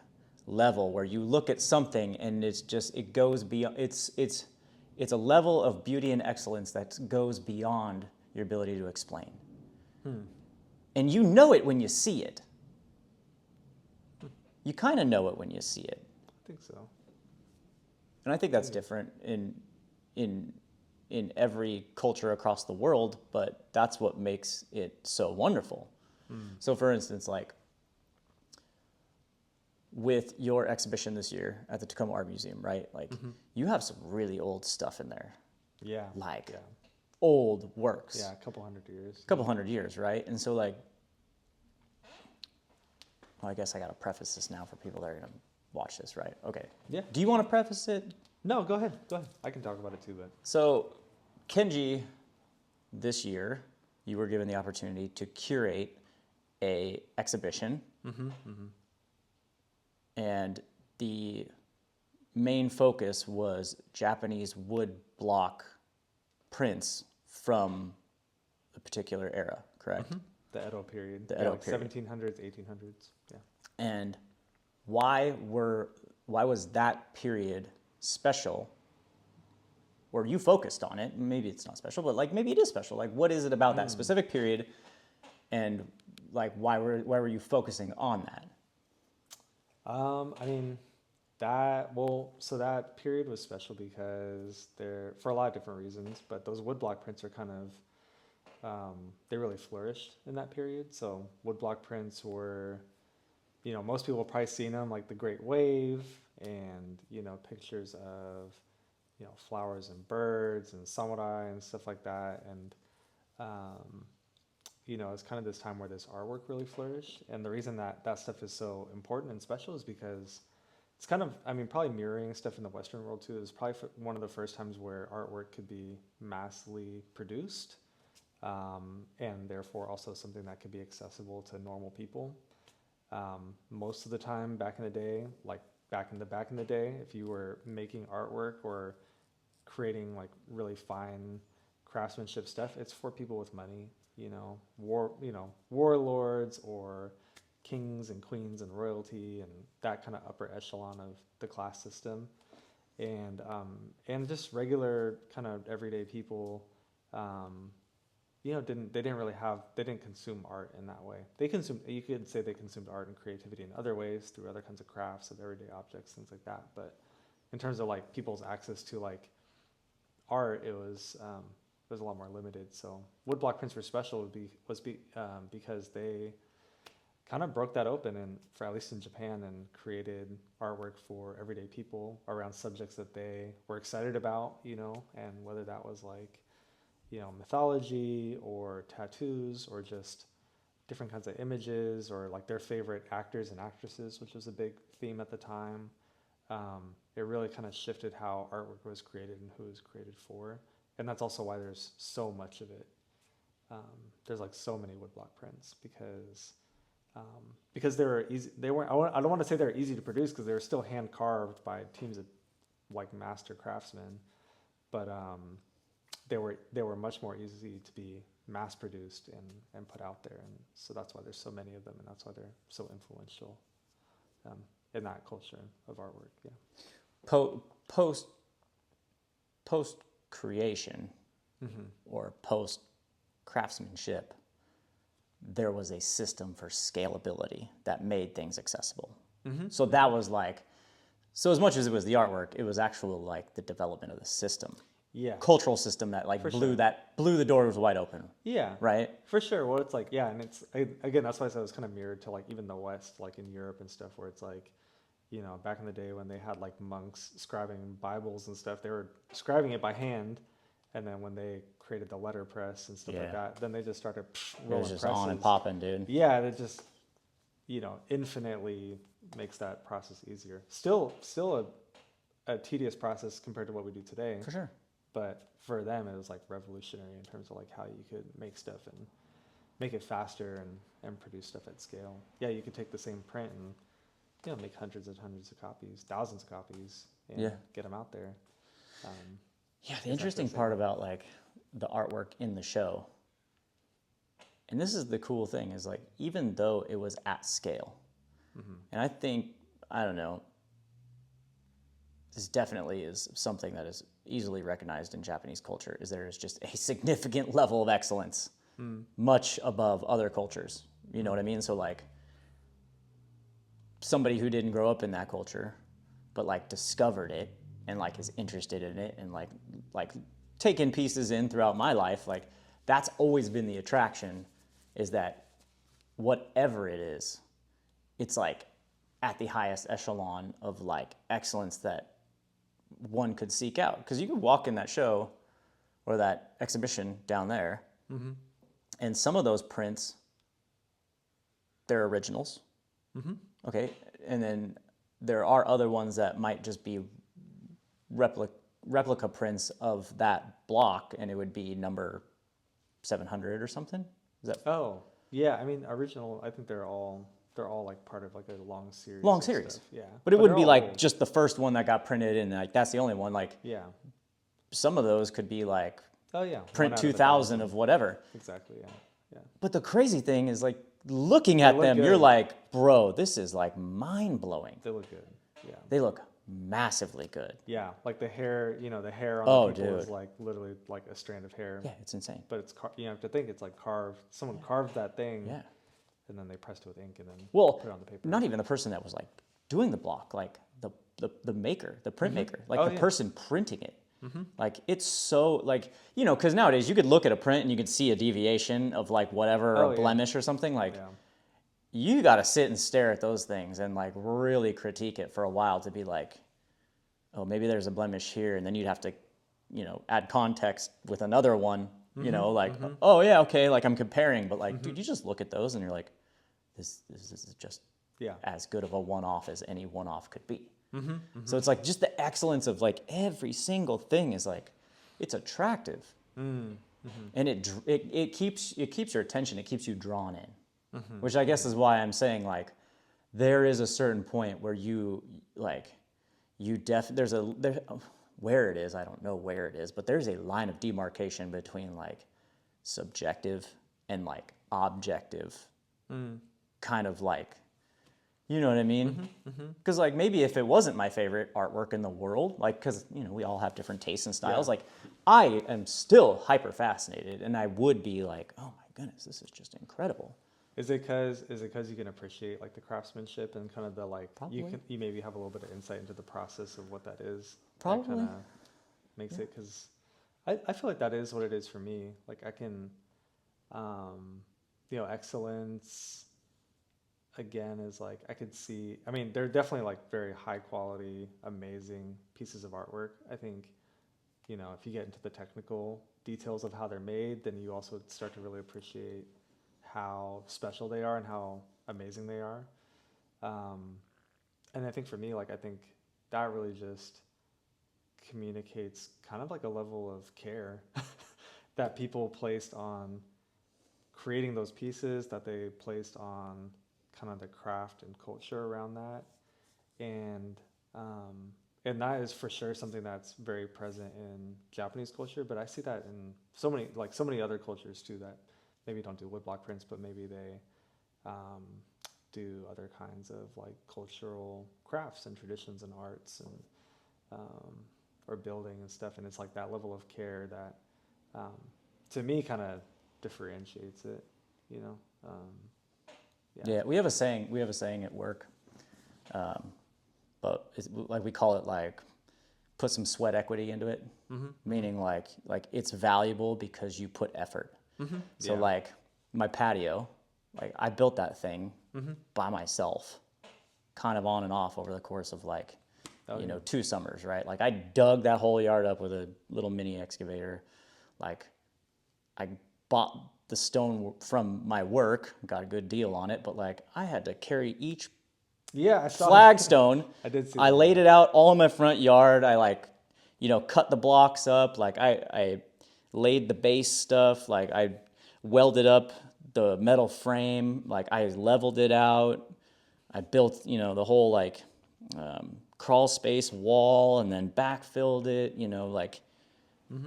level where you look at something and it goes beyond, it's a level of beauty and excellence that goes beyond your ability to explain. And you know it when you see it. You kind of know it when you see it. I think so. And I think that's different in every culture across the world, but that's what makes it so wonderful. So for instance, like with your exhibition this year at the Tacoma Art Museum, right? Like you have some really old stuff in there. Yeah. Like yeah. old works. Yeah, a couple hundred years, right? And so like, well, I guess I got to preface this now for people that are going to watch this, right? Okay. Yeah. Do you want to preface it? No, go ahead. I can talk about it too, but. So, Kenji, this year, you were given the opportunity to curate a exhibition. And the main focus was Japanese wood block prints from a particular era, correct? The Edo period. The Edo like period. 1700s, 1800s. Yeah. And why was that period special? Or you focused on it? Maybe it's not special, but like maybe it is special. Like, what is it about that specific period? And like, why were you focusing on that? I mean, so that period was special because for a lot of different reasons, but those woodblock prints are kind of, they really flourished in that period. So woodblock prints were, most people have probably seen them, like the Great Wave and, pictures of, flowers and birds and samurai and stuff like that. And, it's kind of this time where this artwork really flourished. And the reason that stuff is so important and special is because it's kind of, probably mirroring stuff in the Western world too. Is probably one of the first times where artwork could be massively produced, and therefore also something that could be accessible to normal people. Most of the time back in the day, like back in the day, if you were making artwork or creating like really fine craftsmanship stuff, it's for people with money, warlords or kings and queens and royalty and that kind of upper echelon of the class system, and just regular kind of everyday people, didn't consume art in that way. You could say they consumed art and creativity in other ways through other kinds of crafts of everyday objects, things like that. But in terms of like people's access to like art, it was a lot more limited. So woodblock prints were special because they kind of broke that open, and for at least in Japan, and created artwork for everyday people around subjects that they were excited about, and whether that was like, mythology or tattoos or just different kinds of images or like their favorite actors and actresses, which was a big theme at the time. It really kind of shifted how artwork was created and who it was created for. And that's also why there's so much of it. There's like so many woodblock prints because they were easy. I don't want to say they're easy to produce because they were still hand carved by teams of like master craftsmen, but they were much more easy to be mass produced and put out there. And so that's why there's so many of them, and that's why they're so influential in that culture of artwork. Yeah. Post creation or post craftsmanship, there was a system for scalability that made things accessible. So that was like, so as much as it was the artwork, it was actual like the development of the system. Yeah. Cultural system that like blew the doors wide open. Yeah. Right? For sure. Well, it's like, yeah, and it's again, that's why I said it was kind of mirrored to like even the West, like in Europe and stuff, where it's like, back in the day when they had like monks scribing Bibles and stuff, they were scribing it by hand, and then when they created the letterpress and stuff like that, then they just started rolling it was just presses. on and popping, dude. Yeah, it just infinitely makes that process easier. Still a tedious process compared to what we do today. For sure. But for them, it was like revolutionary in terms of like how you could make stuff and make it faster and produce stuff at scale. Yeah, you could take the same print and make hundreds and hundreds of copies, thousands of copies, and get them out there. The interesting part about like the artwork in the show, and this is the cool thing, is like even though it was at scale, and I think, I don't know, this definitely is something that is easily recognized in Japanese culture, is there is just a significant level of excellence much above other cultures. You know what I mean? So like somebody who didn't grow up in that culture, but like discovered it and like is interested in it and like taking pieces in throughout my life, like that's always been the attraction, is that whatever it is, it's like at the highest echelon of like excellence that one could seek out. Because you could walk in that show or that exhibition down there, and some of those prints, they're originals. Okay, and then there are other ones that might just be replica prints of that block, and it would be number 700 or something. Is that Oh, yeah. I mean, original. I think they're all like part of like a long series. long of series? stuff. Yeah, But it wouldn't they're be all like old. just the first one that got printed, and like that's the only one. Like Yeah. some of those could be like Oh yeah. print 1 out of 2000 of whatever. Exactly. Yeah. Yeah. But the crazy thing is like looking at look them, you're good. like, bro, this is like mind blowing. They look good. Yeah. They look massively good. Yeah. Like the hair. The hair on Oh, the people is dude. like literally like a strand of hair. Yeah, it's insane. But it's you have to think it's like carved. Someone carved that thing. Yeah. And then they pressed it with ink and then Well, put it on the paper. not even the person that was like doing the block, like the maker, the print maker, like Oh, the yeah. person printing it. Like it's so like, because nowadays you could look at a print and you could see a deviation of like whatever, Oh, a yeah. blemish or something. Like Yeah. you got to sit and stare at those things and like really critique it for a while to be like, oh, maybe there's a blemish here. And then you'd have to, add context with another one, oh yeah, okay. Like I'm comparing, but like, dude, you just look at those and you're like, this is just Yeah. as good of a one-off as any one-off could be. So it's like just the excellence of like every single thing is like, it's attractive, and it keeps your attention. It keeps you drawn in, which I guess is why I'm saying like there is a certain point where where it is, I don't know where it is, but there's a line of demarcation between like subjective and like objective, kind of like, you know what I mean? Because like maybe if it wasn't my favorite artwork in the world, like because we all have different tastes and styles, like I am still hyper fascinated, and I would be like, oh my goodness, this is just incredible. Is it because you can appreciate like the craftsmanship and kind of the like Probably. you maybe have a little bit of insight into the process of what that is? Probably. That kind of makes it, because I feel like that is what it is for me. Like I can, excellence again is like I could see. I mean, they're definitely like very high quality, amazing pieces of artwork. I think, if you get into the technical details of how they're made, then you also start to really appreciate how special they are and how amazing they are. And I think for me, like I think that really just communicates kind of like a level of care that people placed on creating those pieces, that they placed on kind of the craft and culture around that. And that is for sure something that's very present in Japanese culture, but I see that in so many other cultures too, that maybe don't do woodblock prints, but maybe they do other kinds of like cultural crafts and traditions and arts and or building and stuff. And it's like that level of care that to me kind of differentiates it, Yeah, we have a saying at work, but it's, like we call it like put some sweat equity into it, meaning like it's valuable because you put effort. So like my patio, like I built that thing by myself, kind of on and off over the course of like 2 summers, right? Like I dug that whole yard up with a little mini excavator. Like I bought the stone from my work, got a good deal on it, but like I had to carry each I saw flagstone. I did see I that. laid it out all in my front yard. I like, cut the blocks up. Like I laid the base stuff. Like I welded up the metal frame. Like I leveled it out. I built, the whole like crawl space wall, and then backfilled it, like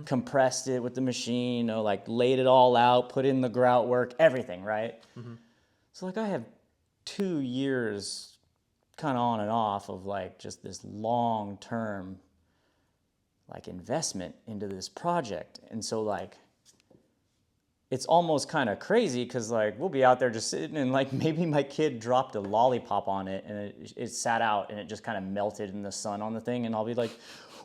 compressed it with the machine, like laid it all out, put in the grout work, everything, right? So like I have 2 years kind of on and off of like just this long-term like investment into this project. And so like it's almost kind of crazy because like we'll be out there just sitting and like maybe my kid dropped a lollipop on it and it sat out and it just kind of melted in the sun on the thing and I'll be like,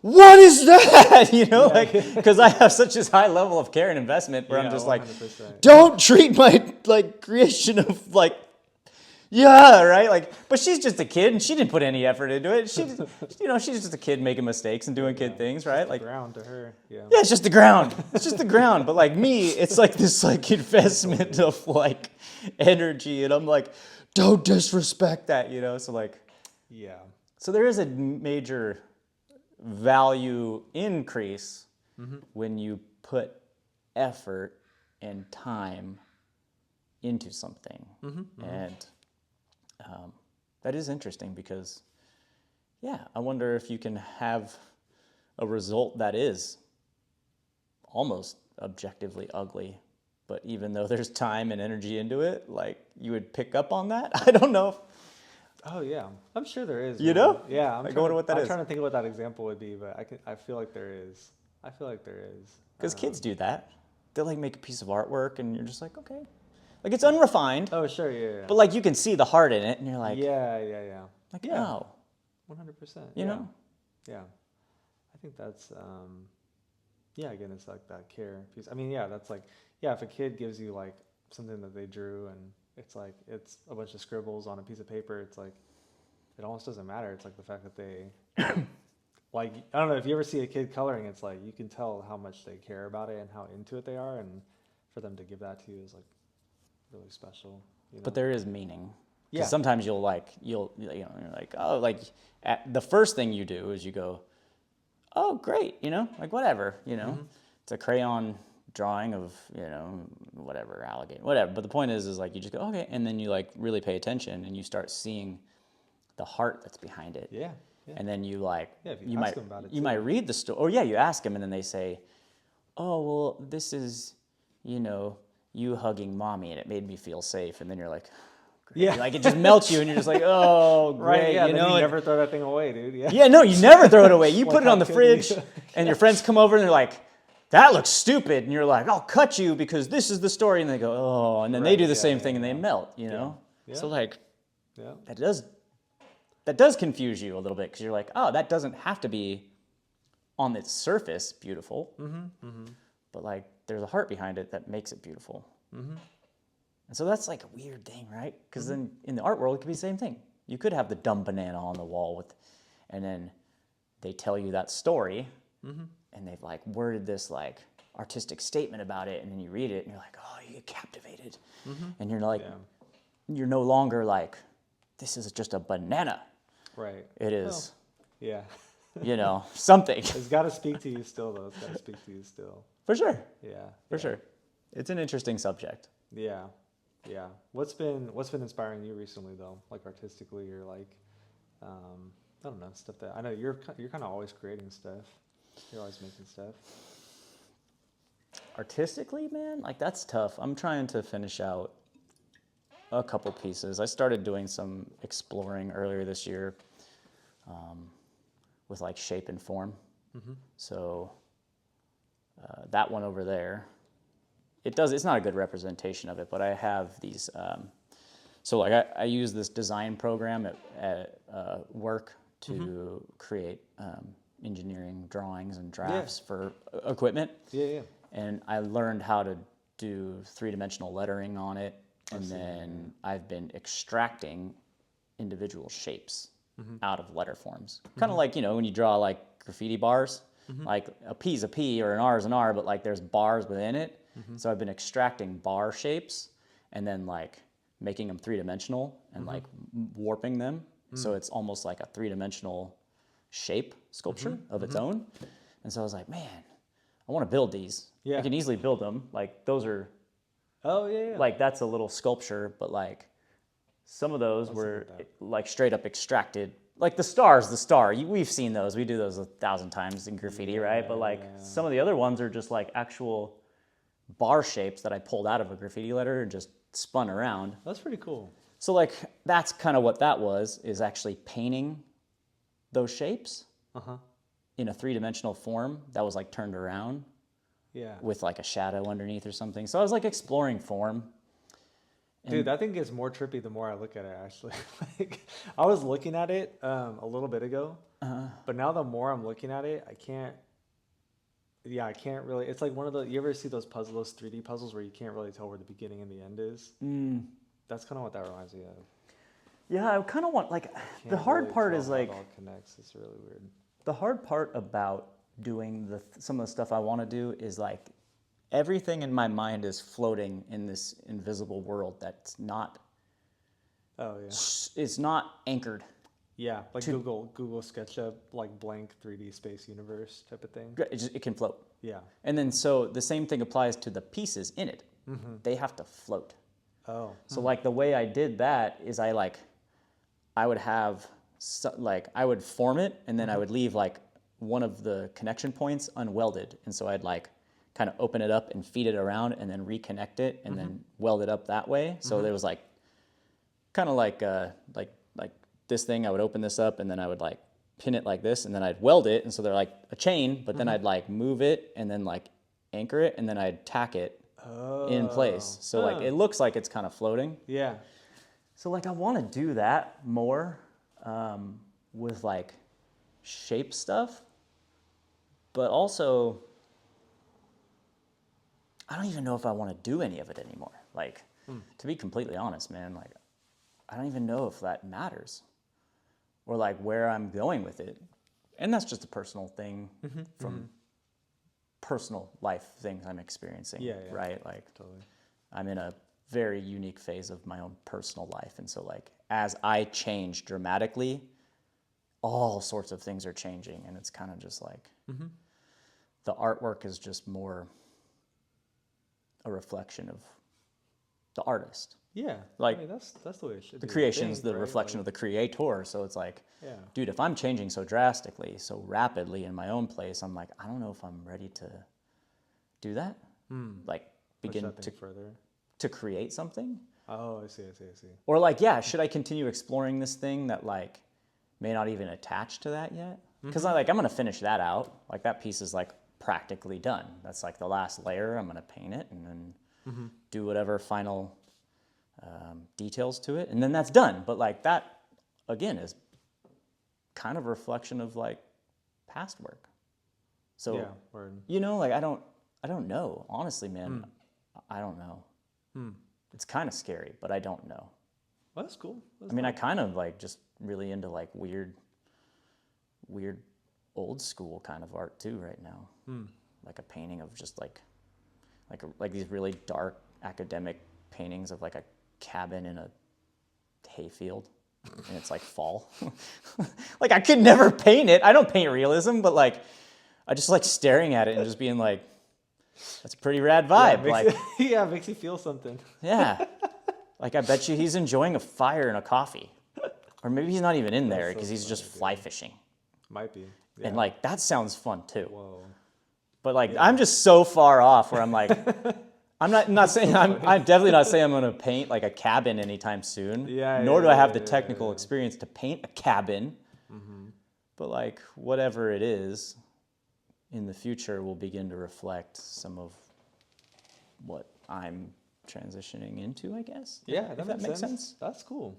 what is that? You know, like because I have such a high level of care and investment where I'm just 100%. like, don't treat my like creation of like, yeah, right. Like, but she's just a kid and she didn't put any effort into it. She's, you know, she's just a kid making mistakes and doing kid things, right? Like, ground to her. Yeah, it's just the ground. It's just the ground. But like me, it's like this like investment of like energy, and I'm like, don't disrespect that, you know. So like, yeah, so there is a major value increase when you put effort and time into something, and that is interesting because, yeah, I wonder if you can have a result that is almost objectively ugly, but even though there's time and energy into it, like you would pick up on that. I don't know. Oh yeah, I'm sure there is. You man. know? Yeah, I wonder what that I'm is. trying to think of what that example would be, but I feel like there is. I feel like there is. Because kids do that. They'll like make a piece of artwork, and you're just like, okay, like it's unrefined, Oh sure, yeah. but like you can see the heart in it, and you're like, yeah. like yeah. oh, 100%. you know. Yeah, I think that's yeah. Again, it's like that care piece. I mean, yeah, that's like if a kid gives you like something that they drew and it's like it's a bunch of scribbles on a piece of paper, it's like it almost doesn't matter. It's like the fact that they like I don't know if you ever see a kid coloring, it's like you can tell how much they care about it and how into it they are, and for them to give that to you is like really special. You know? But there is meaning. Yeah. Because sometimes you'll you know you're like, oh, like the first thing you do is you go, oh great, you know, like whatever, you know, it's a crayon drawing of, you know, whatever, alligator, whatever. But the point is like you just go, okay, and then you like really pay attention and you start seeing the heart that's behind it. Yeah. And then you like, if you ask might them about it you too. might read the story, or yeah, you ask them and then they say, oh well, this is, you know, you hugging mommy and it made me feel safe, and then you're like, great. Yeah. Like it just melts you and you're just like, oh great, Right, yeah, you then know, you never throw that thing away, dude. Yeah. yeah, no, you never throw it away. You Like put it how on the could fridge, you? and your friends come over and they're like, that looks stupid, and you're like, I'll cut you because this is the story, and they go, oh, and then they Right, do the yeah, same yeah, thing and they yeah. melt, you know. Yeah. So like Yeah. that does confuse you a little bit because you're like, oh, that doesn't have to be on its surface beautiful, but like there's a heart behind it that makes it beautiful. And so that's like a weird thing, right? Because then in the art world, it could be the same thing. You could have the dumb banana on the wall with, and then they tell you that story, and they've like worded this like artistic statement about it, and then you read it, and you're like, oh, you get captivated, and you're like, you're no longer like, this is just a banana. Right. It is, Yeah. you know, something. It's got to speak to you still, though. It's got to speak to you still. For sure. Yeah. For sure. It's an interesting subject. Yeah. Yeah. What's been inspiring you recently, though? Like artistically, or like, I don't know, stuff that I know you're kind of always creating stuff. You're always making stuff. Artistically, man, like that's tough. I'm trying to finish out a couple pieces. I started doing some exploring earlier this year with like shape and form. So that one over there, it's not a good representation of it, but I have these, so like I use this design program at work to create engineering drawings and drafts for equipment. Yeah. And I learned how to do three-dimensional lettering on it, and then I've been extracting individual shapes out of letter forms. Kind of like, you know, when you draw like graffiti bars, like a P is a P or an R is an R, but like there's bars within it. So I've been extracting bar shapes and then like making them three-dimensional and like warping them. So it's almost like a three-dimensional shape sculpture of its own. And so I was like, man, I want to build these. Yeah. I can easily build them. Like those are, Oh yeah. like that's a little sculpture, but like some of those were like straight up extracted. Like the star's the star. We've seen those. We do those 1,000 times in graffiti, right? But like some of the other ones are just like actual bar shapes that I pulled out of a graffiti letter and just spun around. That's pretty cool. So like that's kind of what that was, is actually painting those shapes in a three-dimensional form that was like turned around. Yeah. with like a shadow underneath or something. So I was like exploring form. Dude, that thing gets more trippy the more I look at it, actually. Like, I was looking at it a little bit ago, but now the more I'm looking at it, I can't really. It's like one of the, you ever see those 3D puzzles where you can't really tell where the beginning and the end is? That's kind of what that reminds me of. Yeah, I kind of want, like, the hard really part tell is how like, it all connects. It's really weird. the hard part about doing some of the stuff I want to do is like, everything in my mind is floating in this invisible world that's not, Oh, yeah. it's not anchored. Yeah, like Google SketchUp, like blank 3D space universe type of thing. It can float. Yeah. And then so the same thing applies to the pieces in it. They have to float. Oh. So like the way I did that is I would have I would form it and then I would leave like one of the connection points unwelded. And so I'd like kind of open it up and feed it around and then reconnect it and then weld it up that way. So there was like kind of like this thing, I would open this up and then I would like pin it like this and then I'd weld it. And so they're like a chain, but then I'd like move it and then like anchor it and then I'd tack it in place. So like it looks like it's kind of floating. Yeah. So like I want to do that more with like shape stuff, but also I don't even know if I want to do any of it anymore. Like to be completely honest, man, like I don't even know if that matters or like where I'm going with it. And that's just a personal thing from personal life things I'm experiencing, right? Like Totally. I'm in a very unique phase of my own personal life. And so like, as I change dramatically, all sorts of things are changing. And it's kind of just like, the artwork is just more a reflection of the artist. Yeah. Like, I mean, that's the way it should the be. creation is the reflection of the creator. So it's like, dude, if I'm changing so drastically, so rapidly in my own place, I'm like, I don't know if I'm ready to do that. Like begin to create something. Oh, I see. Or like, yeah, should I continue exploring this thing that like may not even attach to that yet? Because I'm going to finish that out. Like that piece is like practically done. That's like the last layer. I'm going to paint it and then do whatever final details to it, and then that's done. But like that, again, is kind of a reflection of like past work. So you know, like I don't know. Honestly, man, I don't know. It's kind of scary, but I don't know. Well, that's cool. I mean, I kind of like just really into like weird old school kind of art too right now. Like a painting of just like these really dark academic paintings of like a cabin in a hayfield and it's like fall. Like I could never paint it. I don't paint realism, but like I just like staring at it and just being like, that's a pretty rad vibe. Makes you feel something. Yeah. Like I bet you he's enjoying a fire and a coffee. Or maybe he's not even in there because he's just fly fishing. Might be. Yeah. And like that sounds fun too. Whoa. But like I'm just so far off where I'm like I'm not saying I'm definitely not saying I'm gonna paint like a cabin anytime soon. Nor do I have the technical experience to paint a cabin. But like whatever it is in the future will begin to reflect some of what I'm transitioning into, I guess. Yeah, if that makes sense. That's cool.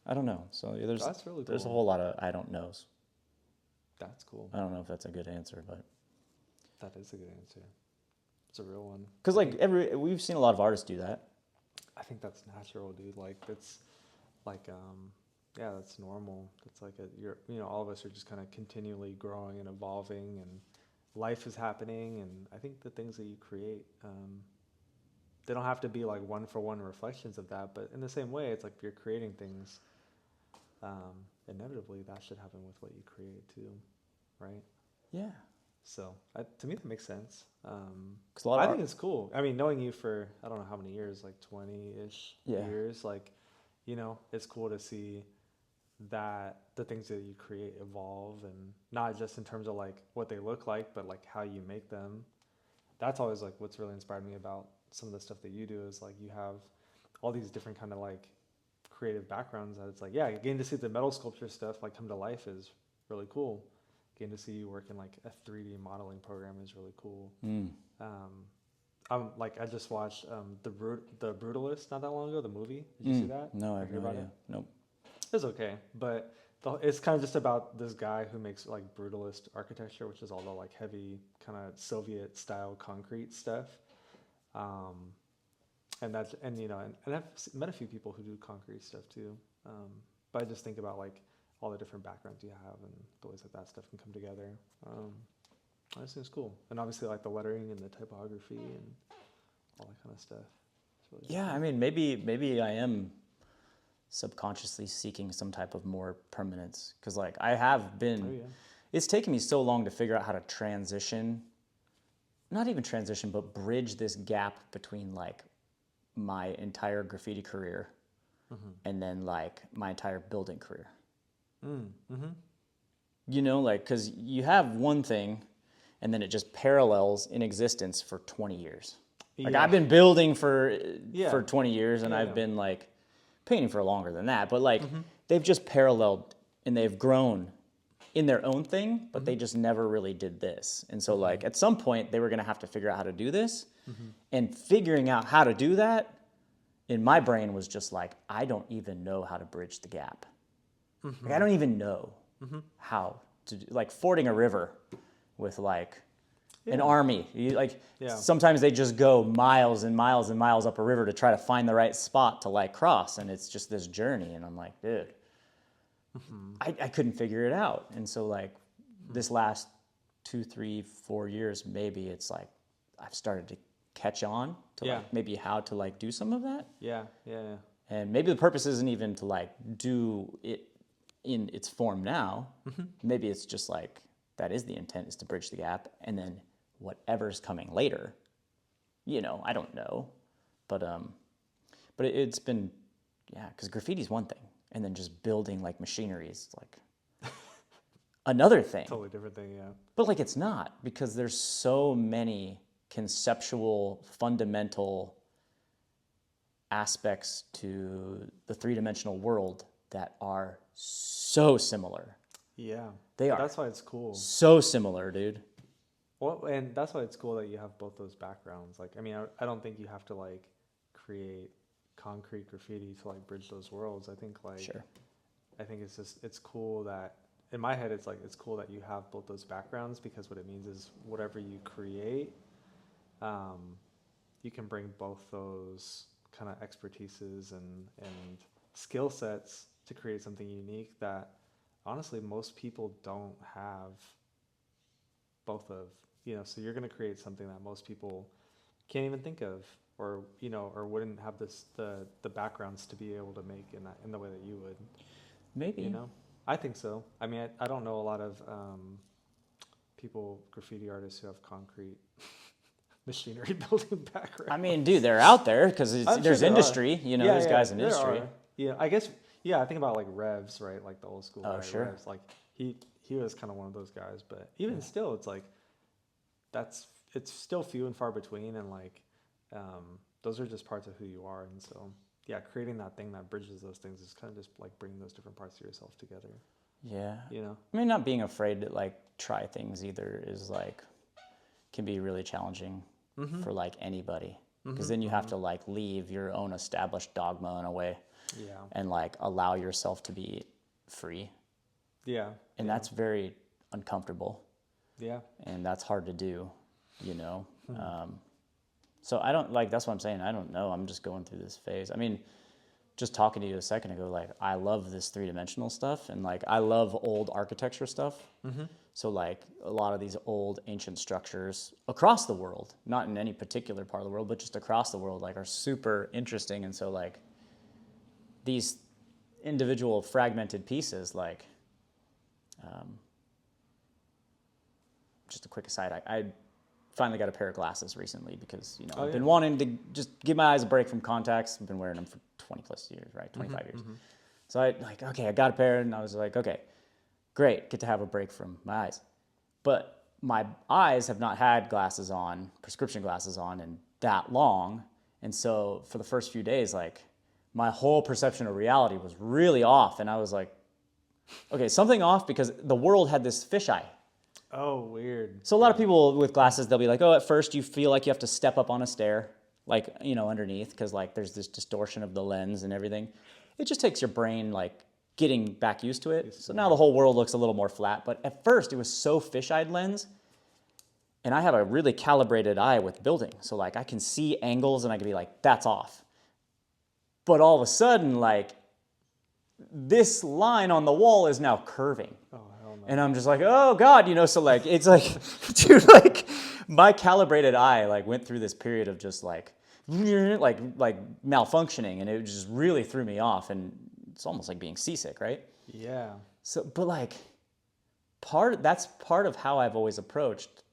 I don't know. So there's that's really cool. There's a whole lot of I don't knows. That's cool. I don't know if that's a good answer, but that is a good answer. It's a real one. Because like we've seen a lot of artists do that. I think that's natural, dude. Like that's like that's normal. That's like all of us are just kind of continually growing and evolving, and life is happening. And I think the things that you create, they don't have to be like one for one reflections of that. But in the same way, it's like you're creating things. Inevitably, that should happen with what you create too, right? Yeah. So to me, that makes sense. I think it's cool. I mean, knowing you for, I don't know how many years, like 20-ish years, like, it's cool to see that the things that you create evolve, and not just in terms of like what they look like, but like how you make them. That's always like what's really inspired me about some of the stuff that you do is like you have all these different kind of like creative backgrounds that it's like, getting to see the metal sculpture stuff like come to life is really cool. getting to see you work in like a 3D modeling program is really cool. I just watched the Brutalist not that long ago, the movie. Did you see that? No, I have no idea. Nope. It's okay, but it's kind of just about this guy who makes like brutalist architecture, which is all the like heavy kind of Soviet style concrete stuff. And I've met a few people who do concrete stuff too. But I just think about like all the different backgrounds you have and the ways that stuff can come together. I just think it's cool. And obviously like the lettering and the typography and all that kind of stuff. Really yeah, cool. I mean, maybe I am subconsciously seeking some type of more permanence. Because like I have been, it's taken me so long to figure out how to transition, not even transition, but bridge this gap between like my entire graffiti career and then like my entire building career. You know, like, because you have one thing and then it just parallels in existence for 20 years. Like I've been building for 20 years and I've been like painting for longer than that, but like they've just paralleled and they've grown in their own thing, but they just never really did this. And so like at some point they were going to have to figure out how to do this, and figuring out how to do that in my brain was just like, I don't even know how to bridge the gap. Like, I don't even know how to do, like fording a river with like an army. Sometimes they just go miles and miles and miles up a river to try to find the right spot to like cross. And it's just this journey. And I'm like, dude, I couldn't figure it out. And so like this last 2, 3, 4 years, maybe it's like I've started to catch on to like maybe how to like do some of that. Yeah. And maybe the purpose isn't even to like do it in its form now. Maybe it's just like that is the intent, is to bridge the gap, and then whatever's coming later, you know, I don't know, but it's been, because graffiti is one thing, and then just building like machinery is like another thing. Totally different thing, yeah. But like it's not, because there's so many conceptual, fundamental aspects to the three-dimensional world that are so similar. Yeah. They are. That's why it's cool. So similar, dude. Well, and that's why it's cool that you have both those backgrounds. Like, I mean, I don't think you have to like create concrete graffiti to like bridge those worlds. I think like, I think it's cool that in my head, it's like, it's cool that you have both those backgrounds, because what it means is whatever you create, you can bring both those kind of expertises and skill sets to create something unique that honestly most people don't have both of, you know. So you're going to create something that most people can't even think of, or you know, or wouldn't have the backgrounds to be able to make in the way that you would. Maybe, you know, I think so. I mean, I don't know a lot of graffiti artists who have concrete machinery building background. I mean, dude, they're out there because there's industry. You know, there's guys in industry. Yeah, I guess. Yeah, I think about like Revs, right? Like the old school guy, Revs. Like he was kind of one of those guys, but even still, it's like it's still few and far between, and like those are just parts of who you are. And so yeah, creating that thing that bridges those things is kind of just like bringing those different parts of yourself together. Yeah, you know. I mean, not being afraid to like try things either is like can be really challenging for like anybody, because then you have to like leave your own established dogma in a way. Yeah. And like allow yourself to be free. Yeah. And that's very uncomfortable. Yeah. And that's hard to do, you know. So I don't like, that's what I'm saying. I don't know. I'm just going through this phase. I mean, just talking to you a second ago, like I love this three-dimensional stuff, and like I love old architecture stuff. So like a lot of these old ancient structures across the world, not in any particular part of the world, but just across the world, like are super interesting. And so like these individual fragmented pieces, like, just a quick aside, I finally got a pair of glasses recently because, you know, I've been wanting to just give my eyes a break from contacts. I've been wearing them for 20 plus years, right? 25 years. So I like, okay, I got a pair, and I was like, okay, great, get to have a break from my eyes. But my eyes have not had glasses on, prescription glasses on, in that long. And so for the first few days, like, my whole perception of reality was really off. And I was like, okay, something off, because the world had this fisheye. Oh, weird. So a lot of people with glasses, they'll be like, oh, at first you feel like you have to step up on a stair, like, you know, underneath, because like there's this distortion of the lens and everything. It just takes your brain like getting back used to it. So now the whole world looks a little more flat. But at first it was so fisheye lens. And I have a really calibrated eye with building. So like I can see angles and I can be like, that's off. But all of a sudden, like this line on the wall is now curving. Oh, hell no. And I'm just like, oh God, you know, so like, it's like, dude, like my calibrated eye like went through this period of just like malfunctioning, and it just really threw me off, and it's almost like being seasick, right? Yeah. So, but like that's part of how I've always approached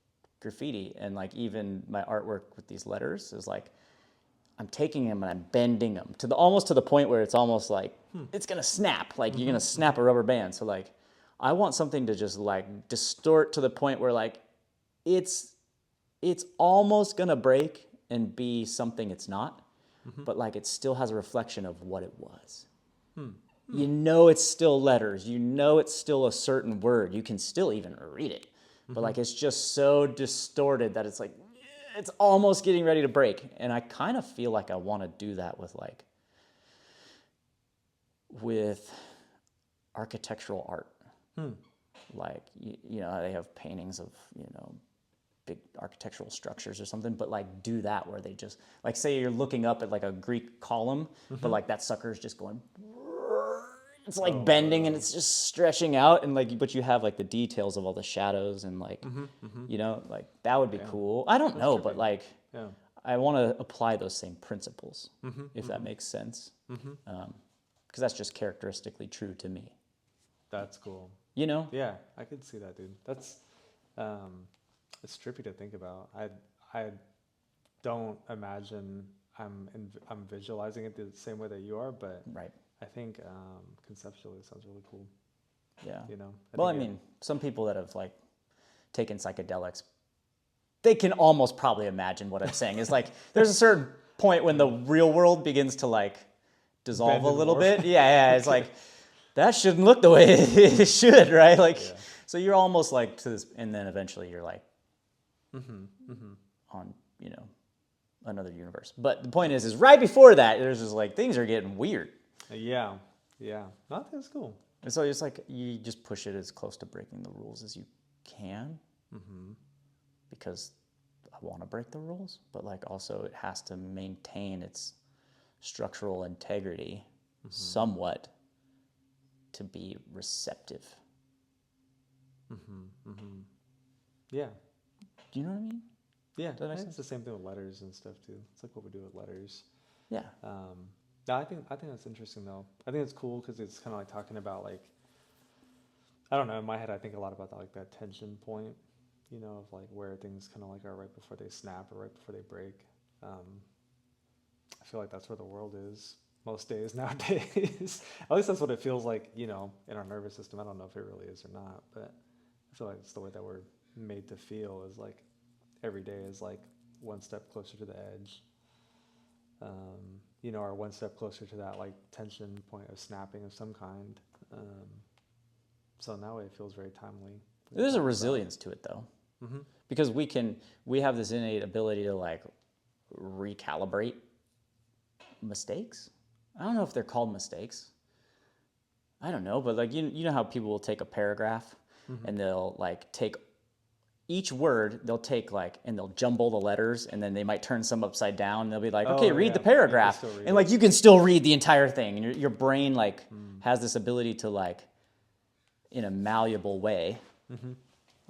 graffiti, and like even my artwork with these letters is like, I'm taking them and I'm bending them to almost to the point where it's almost like it's gonna snap, like you're gonna snap a rubber band. So like, I want something to just like distort to the point where like it's almost gonna break and be something it's not, but like it still has a reflection of what it was. You know, it's still letters. You know, it's still a certain word. You can still even read it, but like it's just so distorted that it's like, it's almost getting ready to break. And I kind of feel like I want to do that with architectural art. Like, you know, they have paintings of, you know, big architectural structures or something, but like do that where they just, like say you're looking up at like a Greek column, but like that sucker's just going, it's like bending and it's just stretching out, and like, but you have like the details of all the shadows and like, you know, like that would be cool. I don't know, but like, I want to apply those same principles, if that makes sense. Because that's just characteristically true to me. That's cool. You know? Yeah, I could see that, dude. That's, it's trippy to think about. I don't imagine I'm visualizing it the same way that you are, but Right. I think conceptually it sounds really cool. Yeah. You know. Well, I mean, some people that have like taken psychedelics, they can almost probably imagine what I'm saying. It's like there's a certain point when the real world begins to like dissolve a little bit. Yeah, it's like that shouldn't look the way it should, right? Like, so you're almost like to this, and then eventually you're like on, you know, another universe. But the point is right before that, there's just like things are getting weird. Yeah. No, I think it's cool. And so it's like you just push it as close to breaking the rules as you can, because I want to break the rules, but like also it has to maintain its structural integrity somewhat to be receptive. Yeah. Do you know what I mean? Yeah, Does that make sense? It's the same thing with letters and stuff too. It's like what we do with letters. Yeah. No, I think that's interesting though. I think it's cool because it's kind of like talking about like, I don't know, in my head I think a lot about that, like that tension point, you know, of like where things kind of like are right before they snap or right before they break. I feel like that's where the world is most days nowadays. At least that's what it feels like, you know, in our nervous system. I don't know if it really is or not, but I feel like it's the way that we're made to feel, is like every day is like one step closer to the edge. You know, or one step closer to that like tension point of snapping of some kind. So in that way, it feels very timely. There's a resilience to it though, because we have this innate ability to like recalibrate mistakes. I don't know if they're called mistakes. I don't know, but like you know how people will take a paragraph and they'll like take each word, they'll take like, and they'll jumble the letters, and then they might turn some upside down, and they'll be like, okay, read the paragraph. And like, you can still read the entire thing. And your brain like has this ability to like, in a malleable way,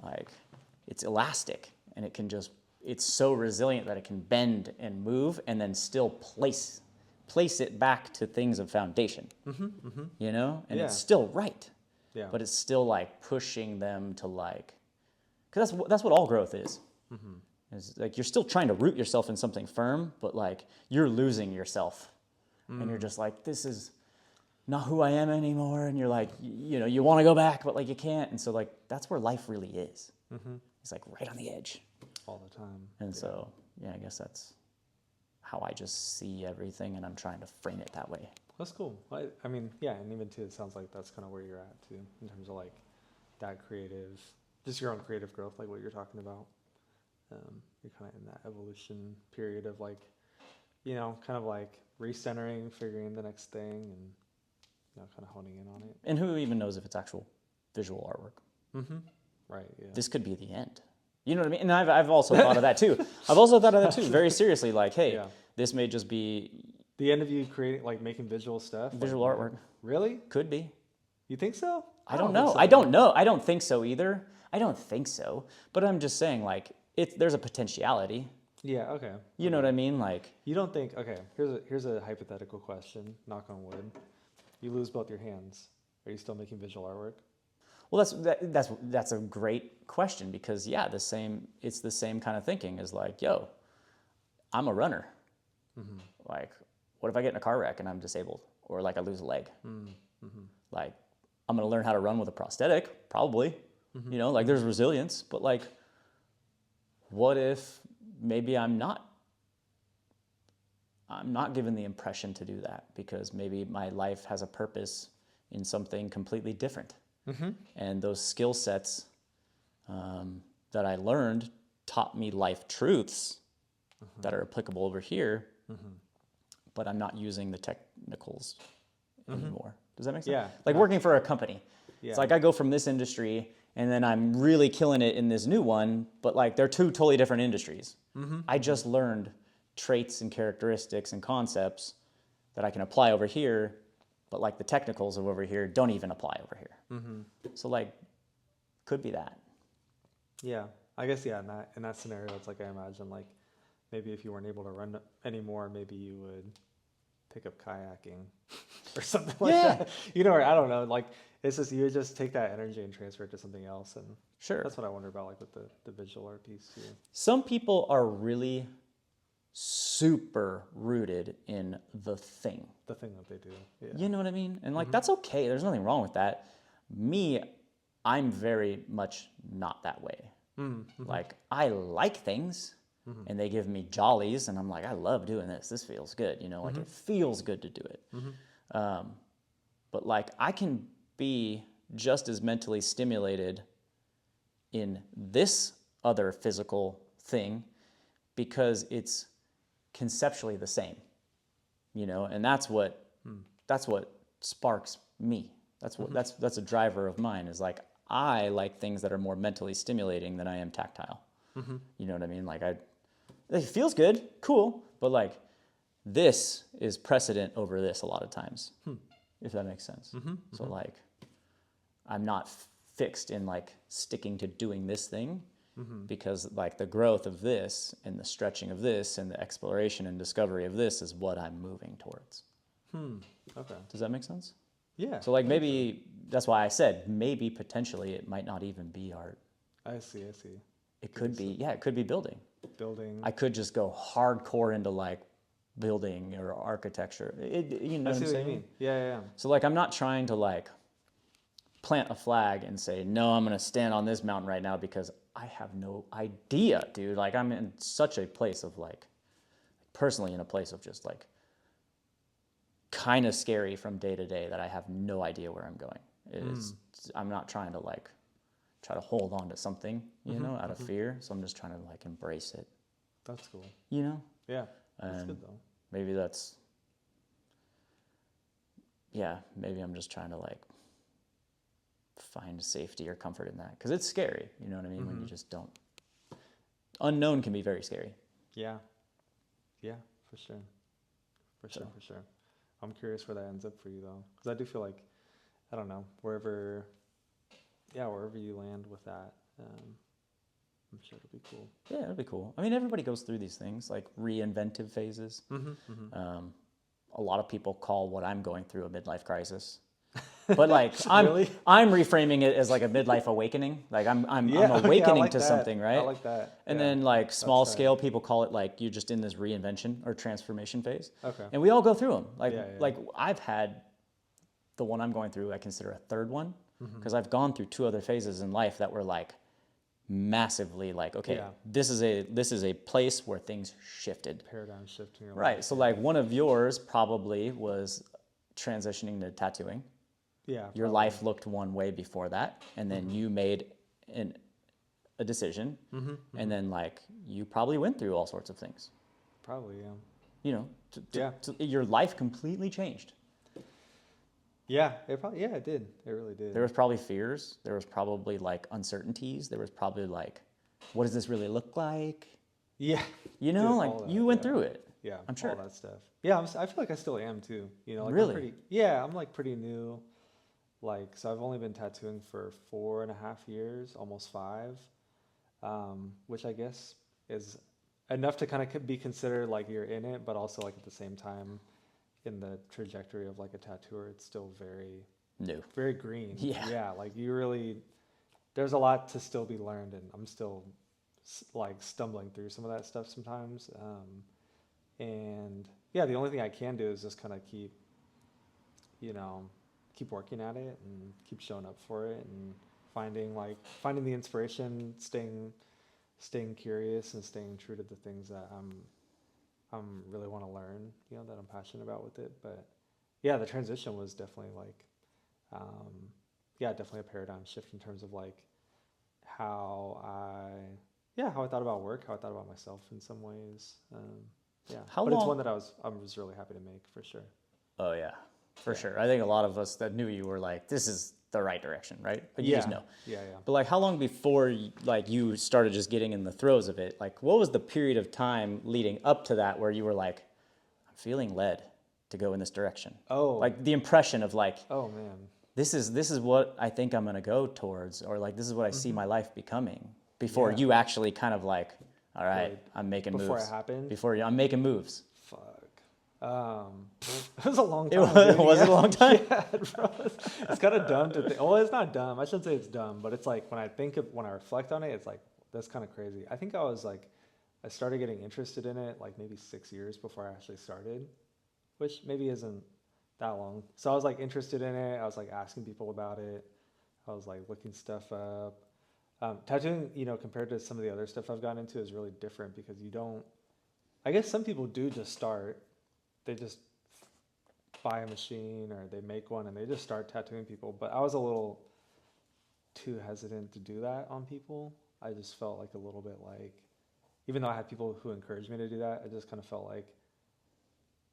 like it's elastic, and it can just, it's so resilient that it can bend and move and then still place it back to things of foundation, you know? And it's still right, but it's still like pushing them to like, because that's what all growth is. It's like you're still trying to root yourself in something firm, but like you're losing yourself, and you're just like, this is not who I am anymore. And you're like, you know, you want to go back, but like you can't. And so like that's where life really is. It's like right on the edge all the time. And so yeah, I guess that's how I just see everything, and I'm trying to frame it that way. That's cool. I mean, yeah, and even too, it sounds like that's kind of where you're at too, in terms of like that creative just your own creative growth, like what you're talking about. You're kind of in that evolution period of like, kind of like recentering, figuring the next thing, and kind of honing in on it. And who even knows if it's actual visual artwork? Mm-hmm. Right. Yeah. This could be the end. You know what I mean? And I've also thought of that too. I've also thought of that too, very seriously. Like, hey, this may just be the end of you creating, like making visual stuff. Visual artwork. Really? Could be. You think so? I don't know. I don't know. I don't think so either. I don't think so. But I'm just saying, like, there's a potentiality. Yeah. Okay. You know what I mean? Like, you don't think? Okay. Here's a hypothetical question. Knock on wood. You lose both your hands. Are you still making visual artwork? Well, that's a great question, because it's the same kind of thinking as like, yo, I'm a runner. Mm-hmm. Like, what if I get in a car wreck and I'm disabled, or like I lose a leg? Mm-hmm. Like, I'm gonna learn how to run with a prosthetic, probably. Mm-hmm. Like there's resilience, but like, what if maybe I'm not given the impression to do that, because maybe my life has a purpose in something completely different. Mm-hmm. And those skill sets that I learned taught me life truths that are applicable over here, but I'm not using the technicals anymore. Does that make sense? Yeah. Like working for a company. Yeah. It's like I go from this industry and then I'm really killing it in this new one, but like they're two totally different industries. Mm-hmm. I just learned traits and characteristics and concepts that I can apply over here, but like the technicals of over here don't even apply over here. Mm-hmm. So like, could be that. Yeah, I guess in that scenario, it's like I imagine like maybe if you weren't able to run anymore, maybe you would pick up kayaking or something like that. Or I don't know. Like it's just you would just take that energy and transfer it to something else, and sure, that's what I wonder about, like with the visual art piece too. Some people are really super rooted in the thing that they do. Yeah. You know what I mean? And like that's okay. There's nothing wrong with that. Me, I'm very much not that way. Mm-hmm. Like I like things. And they give me jollies, and I'm like, I love doing this. This feels good, like it feels good to do it. But like I can be just as mentally stimulated in this other physical thing because it's conceptually the same, and that's what sparks me. That's what that's a driver of mine, is like I like things that are more mentally stimulating than I am tactile. You know what I mean? Like it feels good, cool, but like this is precedent over this a lot of times, if that makes sense. So like I'm not fixed in like sticking to doing this thing because like the growth of this and the stretching of this and the exploration and discovery of this is what I'm moving towards. Okay. Does that make sense? Yeah. So like maybe that's why I said maybe potentially it might not even be art. I see. It could be, it could be building. I could just go hardcore into like building or architecture. You know what I'm saying? What you mean. Yeah. So like I'm not trying to like plant a flag and say, no, I'm going to stand on this mountain right now because I have no idea, dude. Like I'm in such a place of like, personally in a place of just like kind of scary from day to day that I have no idea where I'm going. I'm not trying to like try to hold on to something, out of fear. So I'm just trying to like embrace it. That's cool. Yeah. That's good though. Maybe maybe I'm just trying to like find safety or comfort in that. Cause it's scary, you know what I mean? When you just don't. Unknown can be very scary. Yeah, for sure. For sure. I'm curious where that ends up for you though. Cause I do feel like, I don't know, wherever you land with that, I'm sure it'll be cool. Yeah, it'll be cool. I mean, everybody goes through these things, like reinventive phases. A lot of people call what I'm going through a midlife crisis. But like, I'm reframing it as like a midlife awakening. Like I'm awakening to something, right? I like that. And then like small scale, people call it like you're just in this reinvention or transformation phase. Okay. And we all go through them. Like I've had the one I'm going through, I consider a third one. Because I've gone through two other phases in life that were like massively like, okay, this is a place where things shifted. Paradigm shift in your life. Right. So like one of yours probably was transitioning to tattooing. Yeah. Your life looked one way before that, and then you made a decision, and then like you probably went through all sorts of things. Probably, yeah. You know, your life completely changed. Yeah, it did. It really did. There was probably fears. There was probably like uncertainties. There was probably like, what does this really look like? Yeah. You know, Dude, like all that, you went through it. Yeah, I'm sure. all that stuff. Yeah, I feel like I still am too. You know, like Really? I'm like pretty new. Like, so I've only been tattooing for 4.5 years, almost 5, which I guess is enough to kind of be considered like you're in it, but also like at the same time, in the trajectory of like a tattooer, it's still very New. very green. Yeah. Like you really, there's a lot to still be learned, and I'm still like stumbling through some of that stuff sometimes. And yeah, the only thing I can do is just kind of keep, you know, keep working at it and keep showing up for it and finding the inspiration, staying curious and staying true to the things that I'm really want to learn, you know, that I'm passionate about with it. But yeah, the transition was definitely like, definitely a paradigm shift in terms of like how I thought about work, how I thought about myself in some ways. It's one that I was really happy to make for sure. Oh yeah, for sure. I think a lot of us that knew you were like, this is the right direction, right? But you just know. Yeah. But like, how long before you started just getting in the throes of it? Like, what was the period of time leading up to that where you were like, I'm feeling led to go in this direction? Oh. Like the impression of like, oh man, this is what I think I'm gonna go towards, or like this is what I see my life becoming. Before you actually kind of like, all right, like, I'm making moves. before it happened. I'm making moves. Fuck. It was a long time. Was it a long time? Yeah, bro. It's kind of dumb to think. Well, it's not dumb. I shouldn't say it's dumb, but it's like when I reflect on it, it's like that's kind of crazy. I think I started getting interested in it like maybe 6 years before I actually started, which maybe isn't that long. So I was like interested in it. I was like asking people about it. I was like looking stuff up. Tattooing, you know, compared to some of the other stuff I've gotten into is really different because you don't. I guess some people do just start. They just buy a machine or they make one and they just start tattooing people. But I was a little too hesitant to do that on people. I just felt like a little bit like, even though I had people who encouraged me to do that, I just kind of felt like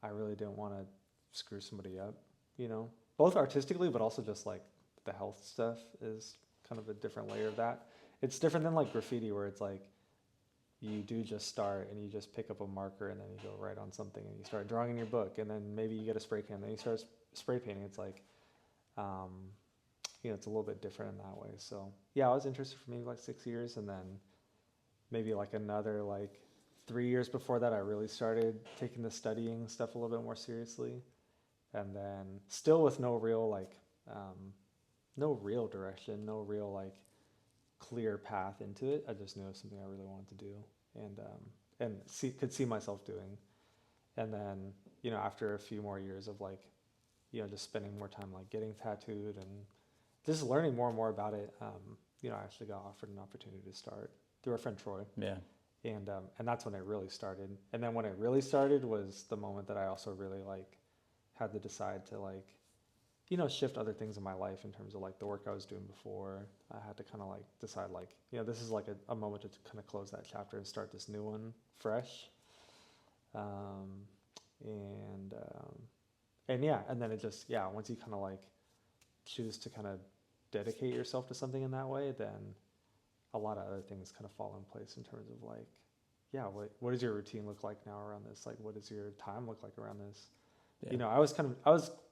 I really didn't want to screw somebody up, you know, both artistically, but also just like the health stuff is kind of a different layer of that. It's different than like graffiti where it's like, you do just start and you just pick up a marker and then you go write on something and you start drawing in your book and then maybe you get a spray can, then you start spray painting. It's like, you know, it's a little bit different in that way. So yeah, I was interested for maybe like 6 years, and then maybe like another like 3 years before that, I really started taking the studying stuff a little bit more seriously. And then still with no real like, no real direction, no real like clear path into it. I just knew it was something I really wanted to do and could see myself doing. And then, you know, after a few more years of like, you know, just spending more time like getting tattooed and just learning more and more about it, you know, I actually got offered an opportunity to start through a friend, Troy. Yeah. And that's when it really started. And then when it really started was the moment that I also really like had to decide to like, you know, shift other things in my life in terms of like the work I was doing before. I had to kind of like decide like, you know, this is like a moment to kind of close that chapter and start this new one fresh. And yeah, and then it just, yeah, once you kind of like choose to kind of dedicate yourself to something in that way, then a lot of other things kind of fall in place in terms of like, yeah, what does your routine look like now around this? Like, what does your time look like around this? Yeah. You know,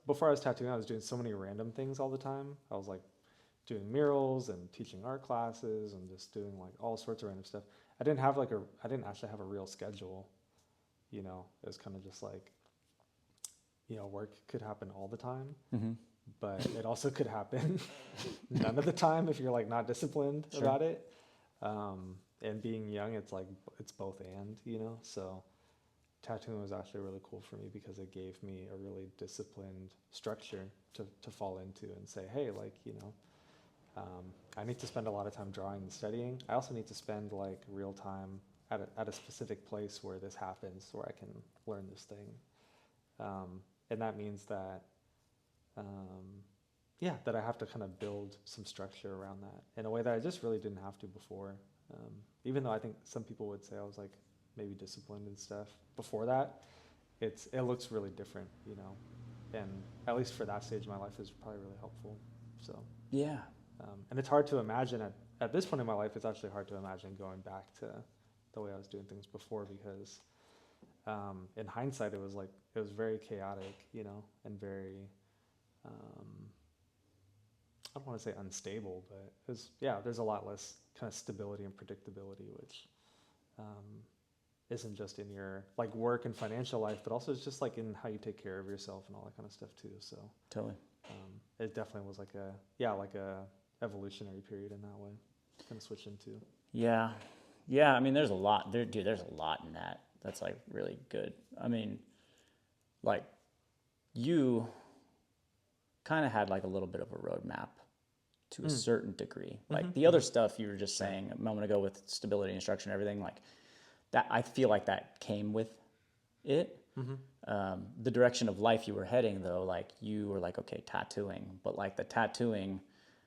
before I was tattooing, I was doing so many random things all the time. I was like doing murals and teaching art classes and just doing like all sorts of random stuff. I didn't actually have a real schedule, you know. It was kind of just like, you know, work could happen all the time, but it also could happen none of the time if you're like not disciplined about it. And being young, it's like, it's both and, you know, so tattooing was actually really cool for me because it gave me a really disciplined structure to fall into and say, hey, like, you know, I need to spend a lot of time drawing and studying. I also need to spend like real time at a specific place where this happens, where I can learn this thing. And that means that, that I have to kind of build some structure around that in a way that I just really didn't have to before. Even though I think some people would say I was like maybe disciplined and stuff before that, it looks really different, you know, and at least for that stage of my life is probably really helpful. So Yeah. and it's hard to imagine at this point in my life. It's actually hard to imagine going back to the way I was doing things before, because in hindsight it was very chaotic, you know, and very I don't want to say unstable, but there's a lot less kind of stability and predictability, which isn't just in your like work and financial life, but also it's just like in how you take care of yourself and all that kind of stuff too. So Totally. it definitely was like a evolutionary period in that way, kind of switch into. Yeah. Yeah. I mean, there's a lot there, dude. There's a lot in that. That's like really good. I mean, like you kind of had like a little bit of a roadmap to a certain degree. Like the other stuff you were just saying a moment ago with stability and structure and everything, like that, I feel like that came with it. The direction of life you were heading, though, like you were like, okay, tattooing, but like the tattooing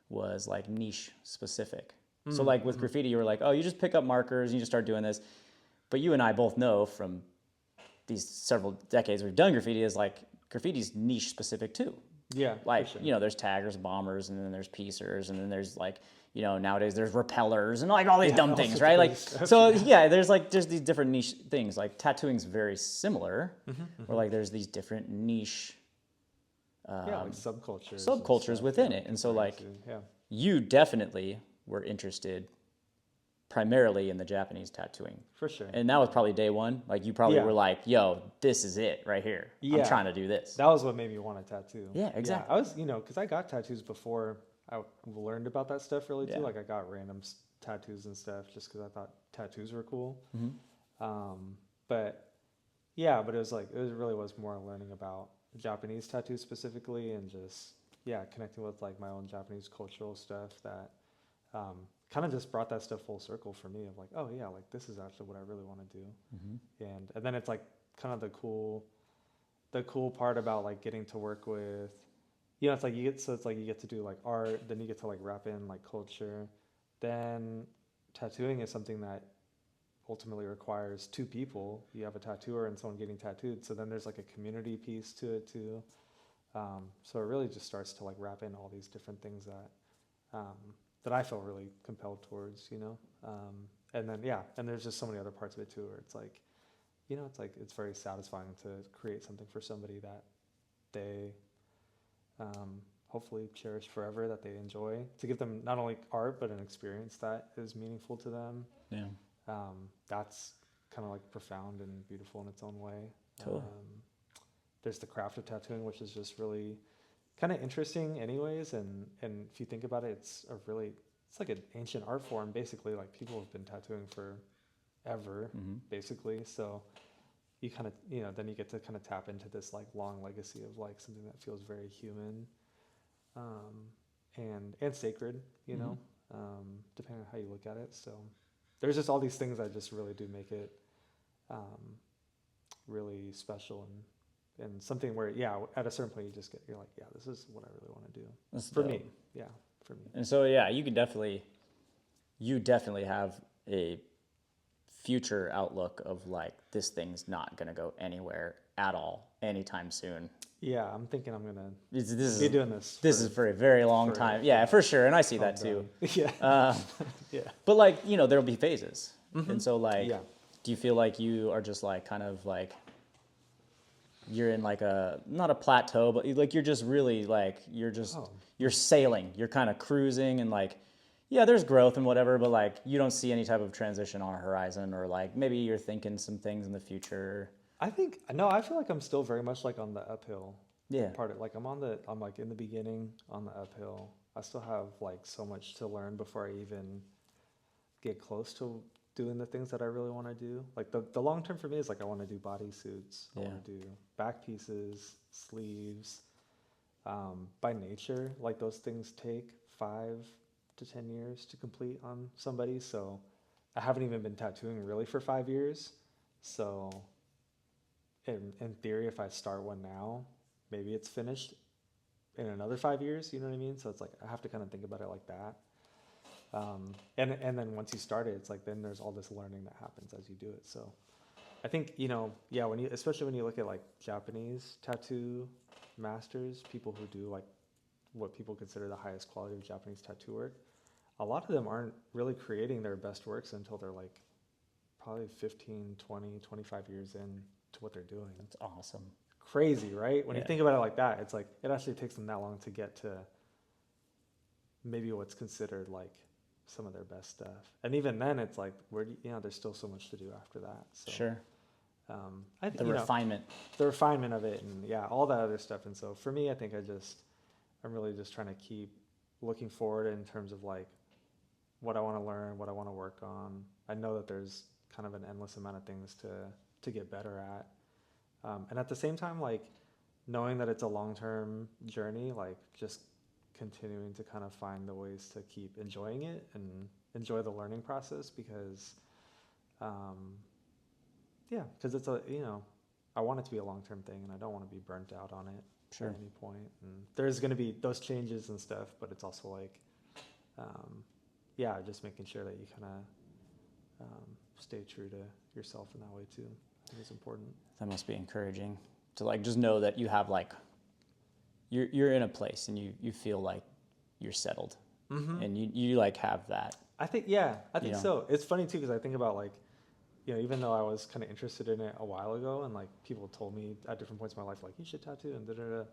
was like niche specific. So like with graffiti, you were like, oh, you just pick up markers and you just start doing this. But you and I both know from these several decades we've done graffiti is like graffiti's niche specific too. Yeah, Like, for sure. you know, there's taggers, bombers, and then there's piecers, and then there's like, you know, nowadays there's repellers and like all these dumb things, right? Like, so yeah, there's these different niche things. Like tattooing's very similar, where like there's these different niche like subcultures. subcultures within it. And so like you definitely were interested primarily in the Japanese tattooing. For sure. And that was probably day one. Like you probably were like, yo, this is it right here. I'm trying to do this. That was what made me want a tattoo. Yeah, exactly. I was, you know, because I got tattoos before I learned about that stuff really too. Like I got random tattoos and stuff just because I thought tattoos were cool. But it really was more learning about Japanese tattoos specifically, and just connecting with like my own Japanese cultural stuff that kind of just brought that stuff full circle for me of like, oh yeah, like this is actually what I really want to do. And then it's like kind of the cool part about like getting to work with, you know, it's like you get to do like art, then you get to like wrap in like culture, then tattooing is something that ultimately requires two people. You have a tattooer and someone getting tattooed, so then there's like a community piece to it too. So it really just starts to like wrap in all these different things that I feel really compelled towards, you know. And then and there's just so many other parts of it too, where it's like, you know, it's very satisfying to create something for somebody that they hopefully cherish forever, that they enjoy, to give them not only art but an experience that is meaningful to them. That's kind of like profound and beautiful in its own way. Totally. There's the craft of tattooing, which is just really kind of interesting anyways, and if you think about it, it's like an ancient art form basically. Like people have been tattooing forever basically, so you kind of, you know, then you get to kind of tap into this like long legacy of like something that feels very human and sacred, you know, depending on how you look at it. So there's just all these things that just really do make it really special and something where at a certain point you're like, this is what I really want to do. That's for dope. Me. Yeah, for me. And so you definitely have a future outlook of like, this thing's not going to go anywhere at all anytime soon. Yeah, I'm thinking I'm going to be doing this. This is for a very long time. Yeah, for sure. And I see that too. Yeah. But like, you know, there'll be phases. And so like, do you feel like you are just like, kind of like, you're in like not a plateau, but like, you're just really like, you're sailing, you're kind of cruising and like, there's growth and whatever, but like, you don't see any type of transition on a horizon, or like, maybe you're thinking some things in the future. I feel like I'm still very much like on the uphill part of it. Like I'm like in the beginning on the uphill. I still have like so much to learn before I even get close to doing the things that I really want to do. Like the long term for me is like, I want to do bodysuits. I want to do back pieces, sleeves. By nature, like those things take 5 to 10 years to complete on somebody. So I haven't even been tattooing really for 5 years. So in theory, if I start one now, maybe it's finished in another 5 years, you know what I mean? So it's like, I have to kind of think about it like that. And then once you start it, it's like then there's all this learning that happens as you do it. So I think, you know, yeah, especially when you look at like Japanese tattoo masters, people who do like what people consider the highest quality of Japanese tattoo work, a lot of them aren't really creating their best works until they're like probably 15, 20, 25 years in to what they're doing. That's awesome. Crazy, right? When you think about it like that, it's like it actually takes them that long to get to maybe what's considered like some of their best stuff. And even then, it's like, there's still so much to do after that. So, Sure. The refinement of it, and all that other stuff. And so for me, I think I'm really just trying to keep looking forward in terms of like what I want to learn, what I want to work on. I know that there's kind of an endless amount of things to get better at. And at the same time, like knowing that it's a long-term journey, like just continuing to kind of find the ways to keep enjoying it and enjoy the learning process because, because it's I want it to be a long-term thing and I don't want to be burnt out on it at any point. And there's going to be those changes and stuff, but it's also like, just making sure that you kind of stay true to yourself in that way too. I think it's important. That must be encouraging to like just know that you have like you're in a place and you feel like you're settled and you like have that. I think so. It's funny too because I think about like, even though I was kind of interested in it a while ago and like people told me at different points in my life like you should tattoo and da-da-da.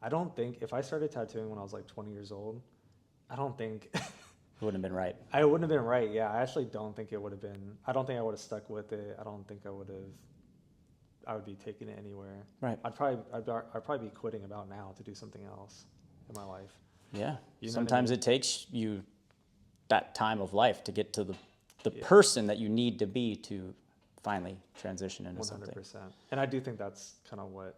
I don't think if I started tattooing when I was like 20 years old, I don't think it wouldn't have been right. I wouldn't have been right. Yeah, I actually don't think it would have been. I don't think I would have stuck with it. I don't think I would be taking it anywhere. Right. I'd probably be quitting about now to do something else in my life. Yeah. Sometimes it takes you that time of life to get to the person that you need to be to finally transition into 100%. Something. 100%. And I do think that's kind of what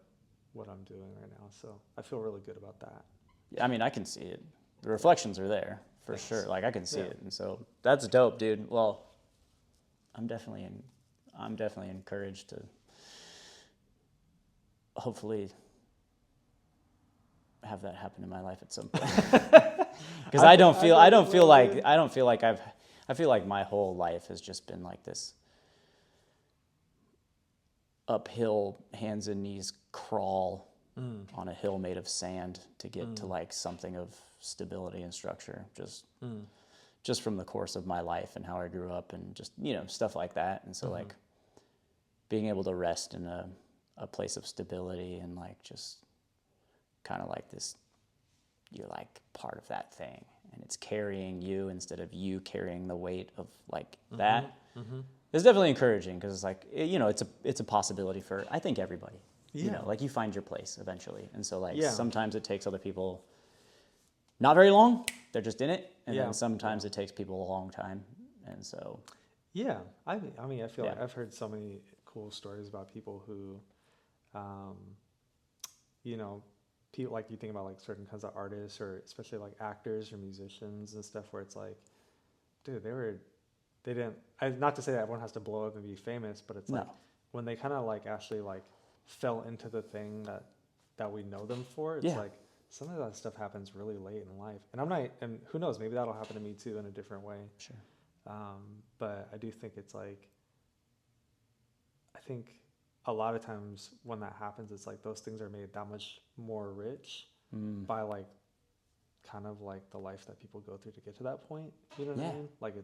I'm doing right now. So I feel really good about that. Yeah, I mean, I can see it. The reflections are there for sure. Like I can see it. And so that's dope, dude. Well, I'm definitely encouraged to hopefully have that happen in my life at some point. Because I feel like my whole life has just been like this uphill hands and knees crawl on a hill made of sand to get to like something of stability and structure just from the course of my life and how I grew up and just stuff like that. And so like being able to rest in a place of stability and like just kind of like this, you're like part of that thing and it's carrying you instead of you carrying the weight of like that. It's definitely encouraging because it's like it's a possibility for I think everybody. Like you find your place eventually, and so like sometimes it takes other people not very long, they're just in it, and then sometimes it takes people a long time, and so I mean I feel like I've heard so many cool stories about people who people like you think about like certain kinds of artists or especially like actors or musicians and stuff where it's like, dude, they didn't, not to say that everyone has to blow up and be famous, but it's like when they kind of like actually like fell into the thing that we know them for, it's like some of that stuff happens really late in life. And who knows, maybe that'll happen to me too in a different way. Sure. But I do think it's like, I think a lot of times when that happens, it's like those things are made that much more rich by like kind of like the life that people go through to get to that point. You know what I mean? Like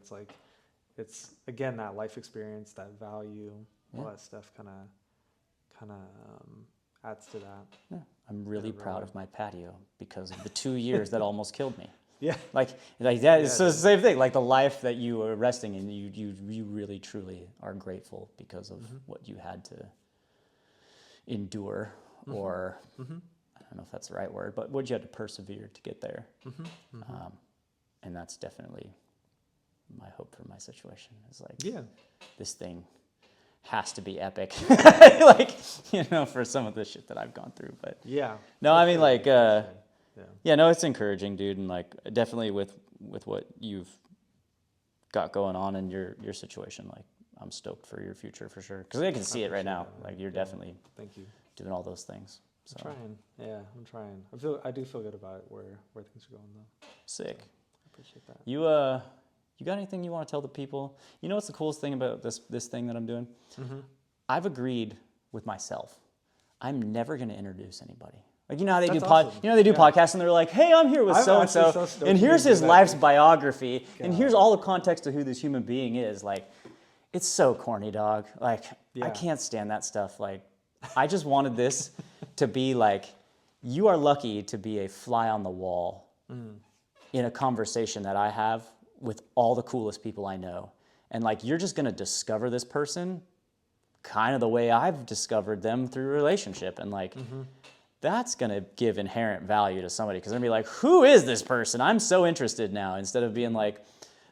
it's again that life experience, that value, all that stuff kind of adds to that. Yeah. I'm really proud of my patio because of the 2 years that almost killed me. Yeah. Like that. It's the same thing. Like the life that you are resting in, you really truly are grateful because of what you had to endure, or I don't know if that's the right word, but what you had to persevere to get there. And that's definitely my hope for my situation. Is like this thing has to be epic, like for some of the shit that I've gone through. But no, I mean like no, it's encouraging, dude, and like definitely with what you've got going on in your situation, like I'm stoked for your future for sure because I can see it right now. Like you're definitely thank you doing all those things. So. I'm trying. I do feel good about where things are going though. Sick. So, I appreciate that. you got anything you want to tell the people? You know what's the coolest thing about this thing that I'm doing? I've agreed with myself. I'm never going to introduce anybody. Like, you know how they do podcasts and they're like, hey, I'm here with so-and-so, and here's his life's biography, and here's all the context of who this human being is. Like, it's so corny, dog. Like, I can't stand that stuff. Like, I just wanted this to be like, you are lucky to be a fly on the wall in a conversation that I have with all the coolest people I know. And like, you're just going to discover this person kind of the way I've discovered them through a relationship. And like, that's going to give inherent value to somebody, because they're going to be like, who is this person? I'm so interested now, instead of being like,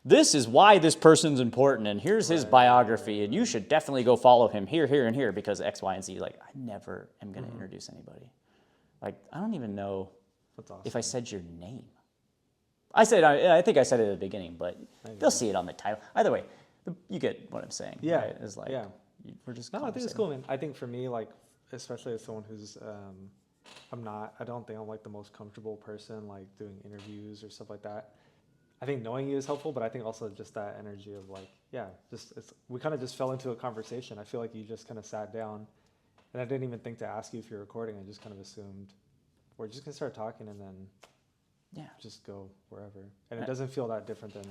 this is why this person's important, and here's his biography, and you should definitely go follow him here, here, and here, because X, Y, and Z. Like, I never am going to introduce anybody. Like, I don't even know if I said your name. I think I said it at the beginning, but they'll see it on the title. Either way, you get what I'm saying. Yeah. Right? It's like, we're just I think it's cool, man. I think for me, like, especially as someone who's, I don't think I'm like the most comfortable person, like doing interviews or stuff like that. I think knowing you is helpful, but I think also just that energy of like, we kind of just fell into a conversation. I feel like you just kind of sat down, and I didn't even think to ask you if you're recording. I just kind of assumed we're just gonna start talking and then just go wherever. And it doesn't feel that different than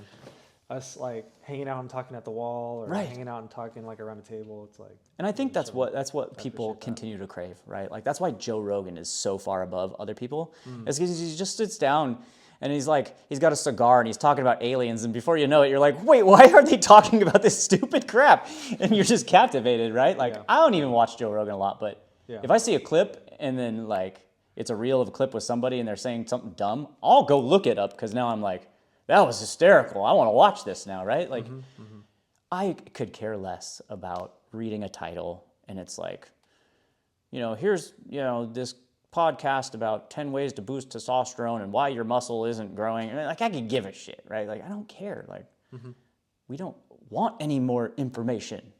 us like hanging out and talking at the wall, or hanging out and talking like around a table. It's like, and I think that's what people continue to crave, right? Like, that's why Joe Rogan is so far above other people. It's because he just sits down and he's like, he's got a cigar and he's talking about aliens, and before you know it, you're like, wait, why are they talking about this stupid crap? And you're just captivated, right? Like, I don't even watch Joe Rogan a lot, but if I see a clip and then like it's a reel of a clip with somebody and they're saying something dumb, I'll go look it up, because now I'm like, that was hysterical. I want to watch this now, right? Like, I could care less about reading a title and it's like, here's, this podcast about 10 ways to boost testosterone and why your muscle isn't growing. I mean, like, I could give a shit, right? Like, I don't care. Like, we don't want any more information.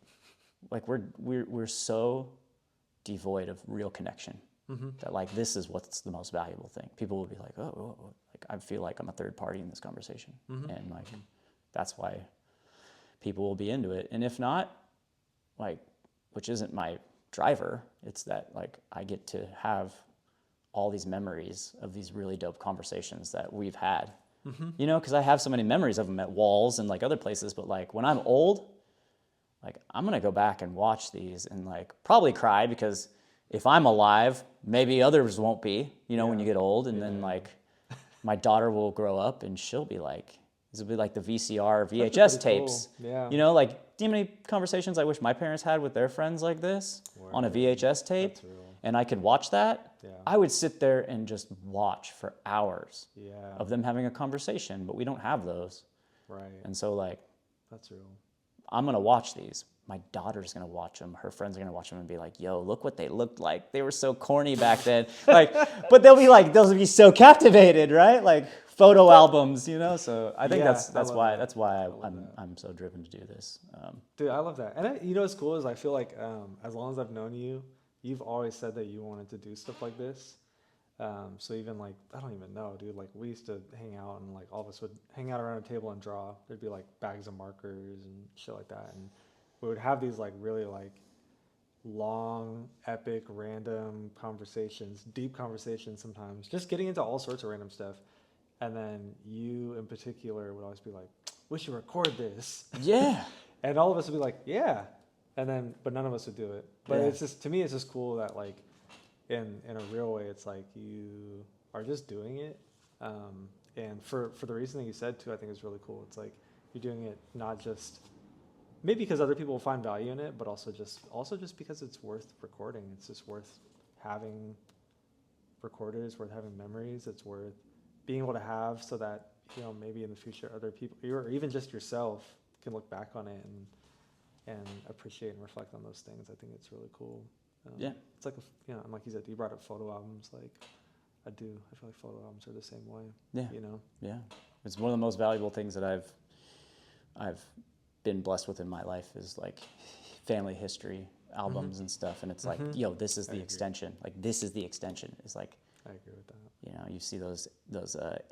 Like, we're so devoid of real connection that like, this is what's the most valuable thing. People will be like, oh, like, I feel like I'm a third party in this conversation. And like, that's why people will be into it. And if not, like, which isn't my driver, it's that like, I get to have all these memories of these really dope conversations that we've had, because I have so many memories of them at Walls and like other places. But like, when I'm old, like, I'm going to go back and watch these and like probably cry, because if I'm alive, maybe others won't be, when you get old. And then like, my daughter will grow up and she'll be like, this will be like the VCR, VHS tapes. Cool. Yeah. Like, do you know how many conversations I wish my parents had with their friends like this on a VHS tape? And I could watch that? Yeah. I would sit there and just watch for hours of them having a conversation, but we don't have those. Right. And so like, that's real. I'm going to watch these. My daughter's going to watch them. Her friends are going to watch them and be like, yo, look what they looked like. They were so corny back then. Like, but they'll be so captivated, right? Like, photo albums, So I think that's why I'm so driven to do this. Dude, I love that. And what's cool is I feel like as long as I've known you, you've always said that you wanted to do stuff like this. So even like, I don't even know, dude, like we used to hang out and like all of us would hang out around a table and draw. There'd be like bags of markers and shit like that. And we would have these like really like long, epic, random conversations, deep conversations sometimes, just getting into all sorts of random stuff. And then you in particular would always be like, we should record this. Yeah. And all of us would be like, yeah. And then, but none of us would do it. But it's just, to me, it's just cool that like, in a real way, it's like you are just doing it. And for the reason that you said too, I think is really cool. It's like, you're doing it not just, maybe because other people will find value in it, but also just because it's worth recording. It's just worth having recorded. It's worth having memories. It's worth being able to have, so that, maybe in the future, other people, or even just yourself, can look back on it and appreciate and reflect on those things. I think it's really cool. It's like, and like you said, you brought up photo albums. Like, I feel like photo albums are the same way. Yeah. Yeah. It's one of the most valuable things that I've been blessed with in my life, is like family history albums and stuff. And it's like, yo, this is the extension. Like, this is the extension. It's like, I agree with that. You know, you see those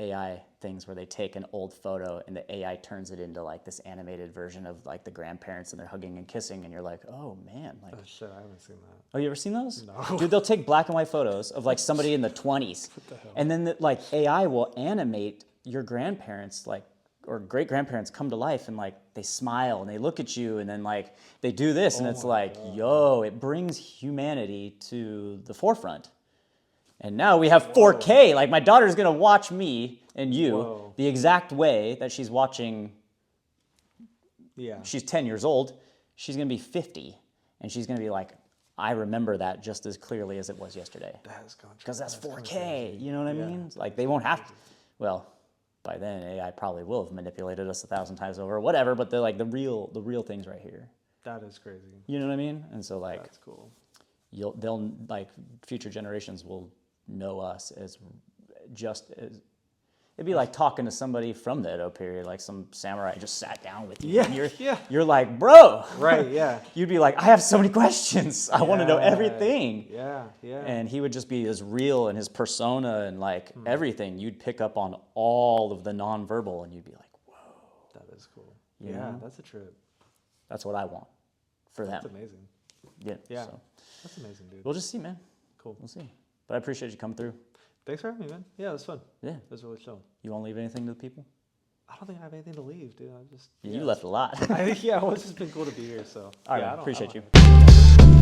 AI things where they take an old photo and the AI turns it into like this animated version of like the grandparents and they're hugging and kissing, and you're like, oh man, like. Oh shit, I haven't seen that. Oh, you ever seen those? No. Dude, they'll take black and white photos of like somebody in the 20s, What the hell? and then like AI will animate your grandparents like or great grandparents come to life and like they smile and they look at you and then like they do this and it's like, yo, it brings humanity to the forefront. And now we have 4K. Like my daughter's gonna watch me and you the exact way that she's watching. Yeah. She's 10 years old. She's gonna be 50, and she's gonna be like, I remember that just as clearly as it was yesterday. Because that's 4K. You know what I mean? Like they won't have to. Well, by then AI probably will have manipulated us 1,000 times over, or whatever. But they're like the real things right here. That is crazy. You know what I mean? And so like, that's cool. They'll like future generations will know us as just as it'd be like talking to somebody from the Edo period, like some samurai just sat down with you. Yeah, And you're like, bro. Right, yeah. You'd be like, I have so many questions. I want to know everything. Yeah, yeah. And he would just be as real in his persona and like everything. You'd pick up on all of the nonverbal and you'd be like, whoa. That is cool. You Yeah, know? that's a trip. That's what I want for them. That's amazing. Yeah. Yeah. So That's amazing, dude. we'll just see, man. Cool. We'll see. But I appreciate you coming through. Thanks for having me, man. Yeah, it was fun. Yeah. It was really chill. You want to leave anything to the people? I don't think I have anything to leave, dude. I just You left a lot. I think it's just been cool to be here. So All right, yeah, man. Appreciate you.